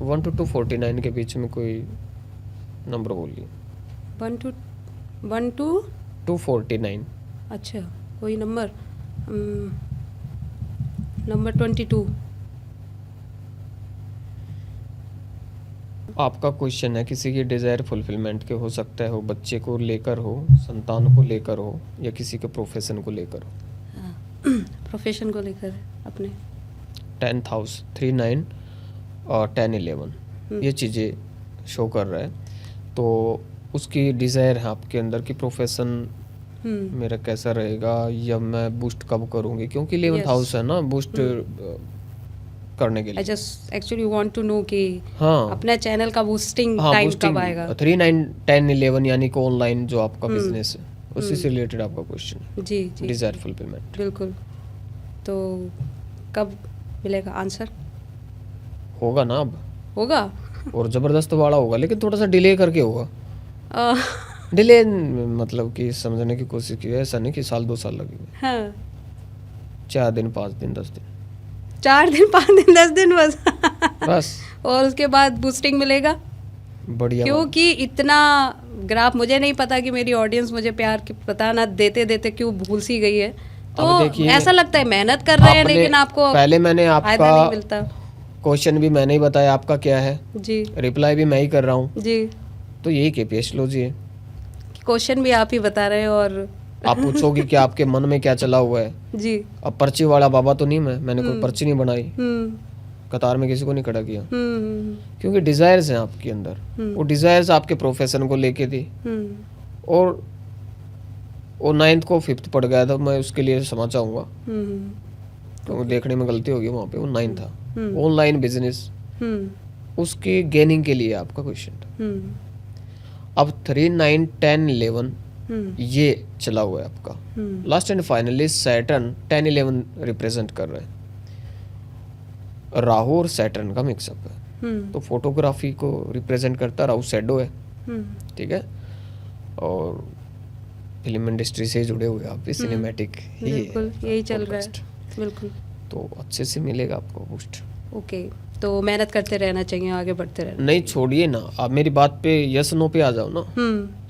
1 to 249 के बीच में कोई नंबर बोलिए। 1 to 249। अच्छा, कोई नंबर, नंबर 22। आपका क्वेश्चन है किसी की डिजायर फुलफिलमेंट के, हो सकता है हो बच्चे को लेकर हो, संतान को लेकर हो, या किसी के प्रोफेशन को लेकर हो। प्रोफेशन को लेकर अपने 10th हाउस 3, 9 और 10, 11 ये चीज़ें शो कर रहा है। तो उसकी डिज़ायर है आपके अंदर कि प्रोफेशन मेरा कैसा रहेगा, या मैं बूस्ट कब करूँगी, क्योंकि 11th हाउस है ना बूस्ट करने के लिए। I just actually want to know कि हाँ, अपने चैनल का बूस्टिंग हाँ, टाइम बूस्टिंग कब आएगा? 3, 9, 10, 11 यानी कि ऑनलाइन जो आपका बिजनेस है उसी से रिलेटेड आपका क्वेश्चन। जी जी, डिजायर फुलफिलमेंट बिल्कुल। तो कब मिलेगा आंसर? होगा ना अब, होगा और ज़बरदस्त वाला होगा, लेकिन थोड़ा सा डिले करके होगा। डिले मतलब कि समझने की कोशिश की, ऐसा नहीं कि 1-2 साल लगेंगे। हाँ, 4 दिन 5 दिन 10 दिन 4 दिन 5 दिन 10 दिन बस बस, और उसके बाद बूस्टिंग मिलेगा। बढ़िया। क्योंकि इतना ग्राफ मुझे नहीं पता कि मेरी ऑडियंस मुझे प्यार की पता ना देते देते क्यों भूल सी गई है, तो देखिए, ऐसा लगता है मेहनत कर रहे हैं आपने- लेकिन आपको पहले मैंने फायदा आपका नहीं मिलता। क्वेश्चन भी मैंने ही बताया आपका क्या है, जी रिप्लाई भी मैं ही कर रहा हूँ, जी, तो यही केपीएसलॉजी है। क्वेश्चन भी आप ही बता रहे हैं और आप पूछोगे कि आपके मन में क्या चला हुआ है। जी। अब पर्ची वाला बाबा तो नहीं मैंने कोई पर्ची नहीं बनाई, हम्म कतार में किसी को नहीं खड़ा किया, हम्म क्योंकि डिजायर्स हैं आपके अंदर, वो डिजायर्स आपके प्रोफेशन को लेके थी, हम्म और वो 9th को 5th पढ़ गया था, मैं उसके लिए क्षमा चाहूँगा, हम्म क्योंकि देखने में गलती होगी, वहाँ पे वो 9 था। हम्म। ऑनलाइन बिजनेस, हम्म उसकी गेनिंग के लिए आपका क्वेश्चन था। हम्म अब 3, 9, 10, 11 हम्म ये चला हुआ है आपका। Hmm last and finally Saturn 10, 11 represent कर रहे हैं। राहु और सैटर्न का मिक्सअप है, तो फोटोग्राफी को रिप्रेजेंट करता है, राहु शैडो है, ठीक है, और फिल्म इंडस्ट्री से जुड़े हुए आप भी, सिनेमैटिक ही है, बिल्कुल यही चल रहा है, podcast। बिल्कुल। तो अच्छे से मिलेगा आपको बूस्ट। ओके, तो मेहनत करते रहना चाहिए, आगे बढ़ते रहना। नहीं छोड़िए ना, आप मेरी बात पे यस नो पे आ जाओ ना।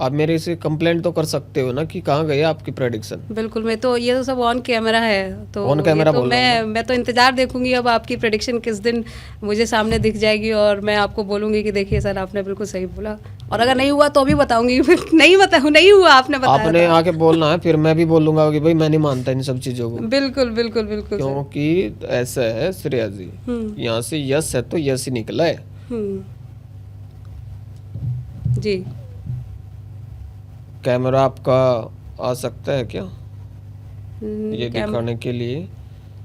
आप मेरे से कंप्लेंट तो कर सकते हो ना कि कहाँ गए आपकी प्रेडिक्शन। बिल्कुल, मैं तो ये तो सब ऑन कैमरा है, तो ऑन कैमरा ये तो बोल रहा हूँ मैं तो इंतजार देखूंगी अब आपकी प्रेडिक्शन किस दिन मुझे सामने दिख जाएगी और मैं आपको बोलूंगी कि देखिए सर आपने बिल्कुल सही बोला, और अगर नहीं हुआ तो भी बताऊंगी नहीं हुआ आपने बताया आपने था। आके बोलना है, फिर मैं भी बोलूंगा कि भाई मैं नहीं मानता इन सब चीजों को, बिल्कुल बिल्कुल बिल्कुल सर। क्योंकि ऐसा है श्रेया जी, यहाँ से यस है तो यस ही निकला है। जी, कैमरा आपका आ सकता है क्या ये दिखाने के लिए?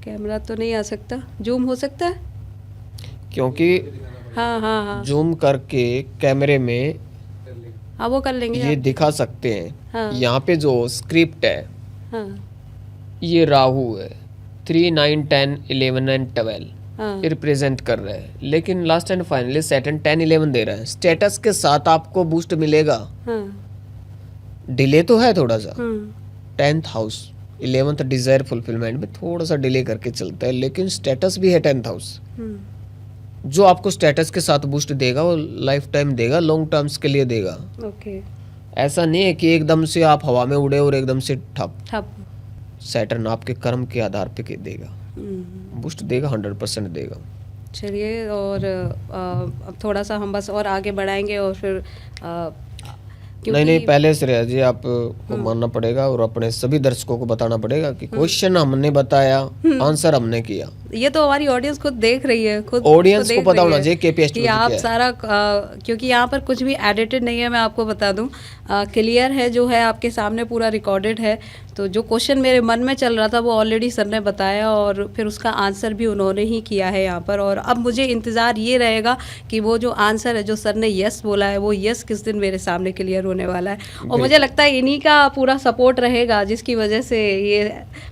कैमरा तो नहीं आ सकता, जूम हो सकता है? क्योंकि हाँ हाँ हाँ जूम करके कैमरे में हाँ, वो कर लेंगे ये आप। दिखा सकते हैं। हाँ। यहाँ पे जो स्क्रिप्ट है, हाँ ये राहु है, 3, 9, 10, 11 एंड 12 हाँ रिप्रेजेंट कर रहा है, लेकिन लास्ट एंड फाइनली सैटर्न 10, 11 दे रहा है। स्टेटस के साथ आपको बूस्ट मिलेगा, हाँ डिले तो है थोड़ा सा, 10th 10th house 11th Dzire fulfilment में थोड़ा सा डिले करके चलता है, लेकिन स्टेटस भी है 10th हाउस, जो आपको स्टेटस के साथ बूस्ट देगा वो लाइफ टाइम देगा, लॉन्ग टर्म्स के लिए देगा। ओके, ऐसा नहीं है कि एकदम से आप हवा में उड़े और एकदम से ठप। ठप। सैटर्न आपके कर्म के आधार पे देगा, बूस्ट देगा, 100% देगा। चलिए, और अब थोड़ा सा हम बस और आगे बढ़ाएंगे और फिर नहीं पहले श्रेया जी आपको मानना पड़ेगा और अपने सभी दर्शकों को बताना पड़ेगा कि क्वेश्चन हमने बताया, आंसर हमने किया। ये तो हमारी ऑडियंस खुद देख रही है, खुद ऑडियंस को पता होना चाहिए कि आप सारा क्योंकि यहाँ पर कुछ भी एडिटेड नहीं है, मैं आपको बता दूं, क्लियर है, जो है आपके सामने पूरा रिकॉर्डेड है। तो जो क्वेश्चन मेरे मन में चल रहा था वो ऑलरेडी सर ने बताया और फिर उसका आंसर भी उन्होंने ही किया है यहाँ पर, और अब मुझे इंतज़ार ये रहेगा कि वो जो आंसर है जो सर ने यस बोला है वो यस किस दिन मेरे सामने क्लियर होने वाला है, और मुझे लगता है इन्हीं का पूरा सपोर्ट रहेगा जिसकी वजह से ये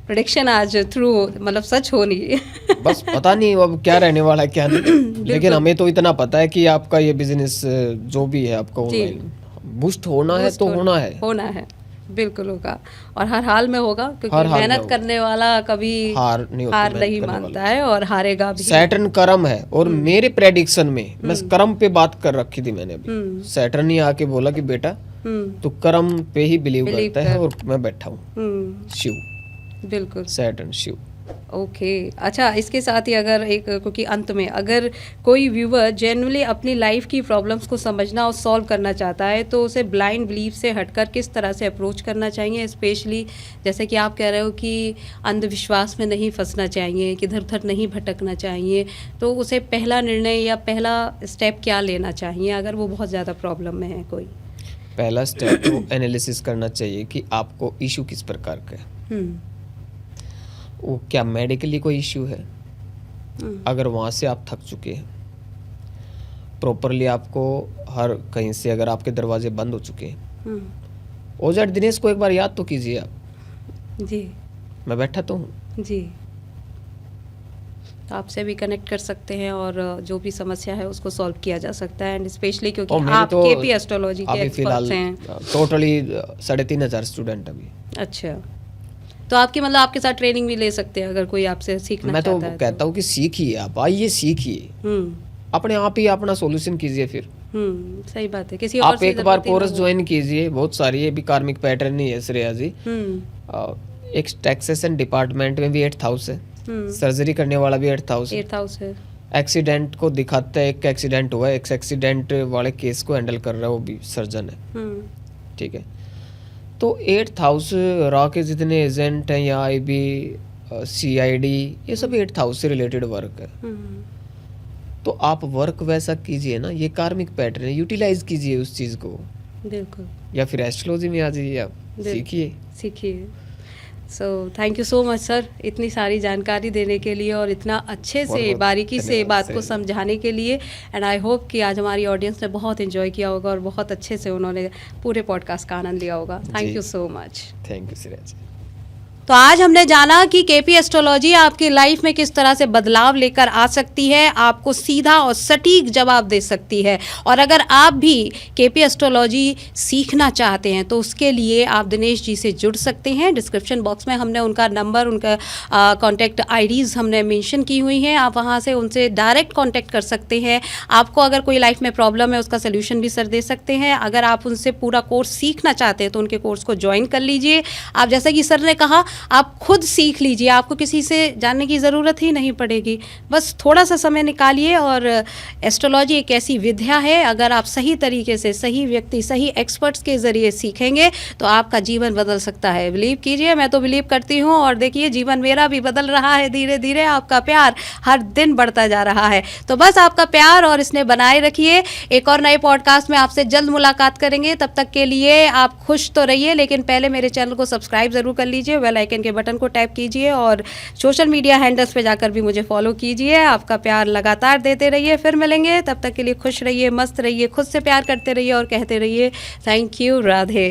प्रेडिक्शन आज थ्रू मतलब सच होनी है। बस पता नहीं अब क्या रहने वाला है क्या नहीं, लेकिन हमें तो इतना पता है कि आपका ये बिजनेस जो भी है आपका ऑनलाइन बूस्ट होना है तो होना है, बिल्कुल होगा, और हर हाल में होगा, क्योंकि मेहनत करने वाला कभी हार नहीं मानता है और हारेगा भी। सैटर्न कर्म है, और मेरे प्रेडिक्शन में मैं कर्म पे बात कर रखी थी मैंने अभी, सैटर्न ही आके बोला कि बेटा तू कर्म पे ही बिलीव करता है, और मैं बैठा हूँ शिव, बिल्कुल सैटर्न शिव। ओके, अच्छा, इसके साथ ही अगर एक, क्योंकि अंत में अगर कोई व्यूअर जेन्युइनली अपनी लाइफ की प्रॉब्लम्स को समझना और सॉल्व करना चाहता है तो उसे ब्लाइंड बिलीफ से हटकर किस तरह से अप्रोच करना चाहिए, स्पेशली जैसे कि आप कह रहे हो कि अंधविश्वास में नहीं फंसना चाहिए, कि इधर उधर नहीं भटकना चाहिए, तो उसे पहला निर्णय या पहला स्टेप क्या लेना चाहिए अगर वो बहुत ज़्यादा प्रॉब्लम में है कोई? पहला स्टेप तो एनालिसिस करना चाहिए कि आपको इशू किस प्रकार का है, वो क्या मेडिकली कोई इश्यू है। अगर वहाँ से आप थक चुके हैं प्रॉपरली, आपको हर कहीं से अगर आपके दरवाजे बंद हो चुके हैं, ओजर दिनेश को एक बार याद तो कीजिए आप। जी, मैं बैठा तो हूँ जी, आपसे भी कनेक्ट कर सकते हैं और जो भी समस्या है उसको सॉल्व किया जा सकता है, एंड स्पेशली क्योंकि आप केपी एस्ट्रोलॉजी के एक्सपर्ट्स हैं। टोटली 3,500 स्टूडेंट अभी। अच्छा, तो आपकी मतलब आपके साथ ट्रेनिंग भी ले सकते हैं अगर कोई आपसे सीखना चाहता है। मैं तो कहता हूँ कि सीखिए, आप आइए सीखिए, अपने आप ही अपना सॉल्यूशन कीजिए। फिर सही बात है, किसी आप और से एक बार कोर्स ज्वाइन कीजिए, बहुत सारी, ये भी कार्मिक पैटर्न ही है श्रेया जी। एक टैक्सेशन डिपार्टमेंट में भी 8th हाउस है, सर्जरी करने वाला भी 8th हाउस है। 8th हाउस है। एक्सीडेंट को दिखाता है, एक एक्सीडेंट हुआ है, एक एक्सीडेंट वाले केस को हैंडल कर रहा है, वो भी सर्जन है। ठीक है, तो 8th हाउस रॉ के जितने एजेंट हैं या IB CID ये सब 8th हाउस से रिलेटेड वर्क है। तो आप वर्क वैसा कीजिए ना, ये कार्मिक पैटर्न है, यूटिलाइज कीजिए उस चीज़ को, बिल्कुल। या फिर एस्ट्रोलॉजी में आ जाइए, आप सीखिए। So thank you so much sir, इतनी सारी जानकारी देने के लिए और इतना अच्छे से बारीकी से बात को समझाने के लिए। एंड आई होप कि आज हमारी ऑडियंस ने बहुत एंजॉय किया होगा और बहुत अच्छे से उन्होंने पूरे पॉडकास्ट का आनंद लिया होगा। Thank you so much. Thank you Shreya ji. तो आज हमने जाना कि केपी एस्ट्रोलॉजी आपकी लाइफ में किस तरह से बदलाव लेकर आ सकती है, आपको सीधा और सटीक जवाब दे सकती है। और अगर आप भी केपी एस्ट्रोलॉजी सीखना चाहते हैं तो उसके लिए आप दिनेश जी से जुड़ सकते हैं। डिस्क्रिप्शन बॉक्स में हमने उनका नंबर, उनका कॉन्टैक्ट IDs हमने मेंशन की हुई हैं, आप वहां से उनसे डायरेक्ट कॉन्टैक्ट कर सकते हैं। आपको अगर कोई लाइफ में प्रॉब्लम है उसका सोल्यूशन भी सर दे सकते हैं। अगर आप उनसे पूरा कोर्स सीखना चाहते हैं तो उनके कोर्स को ज्वाइन कर लीजिए। आप जैसा कि सर ने कहा, आप खुद सीख लीजिए, आपको किसी से जानने की ज़रूरत ही नहीं पड़ेगी। बस थोड़ा सा समय निकालिए। और एस्ट्रोलॉजी एक ऐसी विद्या है, अगर आप सही तरीके से, सही व्यक्ति, सही एक्सपर्ट्स के ज़रिए सीखेंगे तो आपका जीवन बदल सकता है। बिलीव कीजिए, मैं तो बिलीव करती हूँ और देखिए जीवन मेरा भी बदल रहा है धीरे धीरे। आपका प्यार हर दिन बढ़ता जा रहा है, तो बस आपका प्यार और इसने बनाए रखिए। एक और नए पॉडकास्ट में आपसे जल्द मुलाकात करेंगे, तब तक के लिए आप खुश तो रहिए, लेकिन पहले मेरे चैनल को सब्सक्राइब ज़रूर कर लीजिए, बेल आइकन के बटन को टैप कीजिए और सोशल मीडिया हैंडल्स पे जाकर भी मुझे फॉलो कीजिए। आपका प्यार लगातार देते रहिए। फिर मिलेंगे, तब तक के लिए खुश रहिए, मस्त रहिए, खुद से प्यार करते रहिए और कहते रहिए थैंक यू, राधे।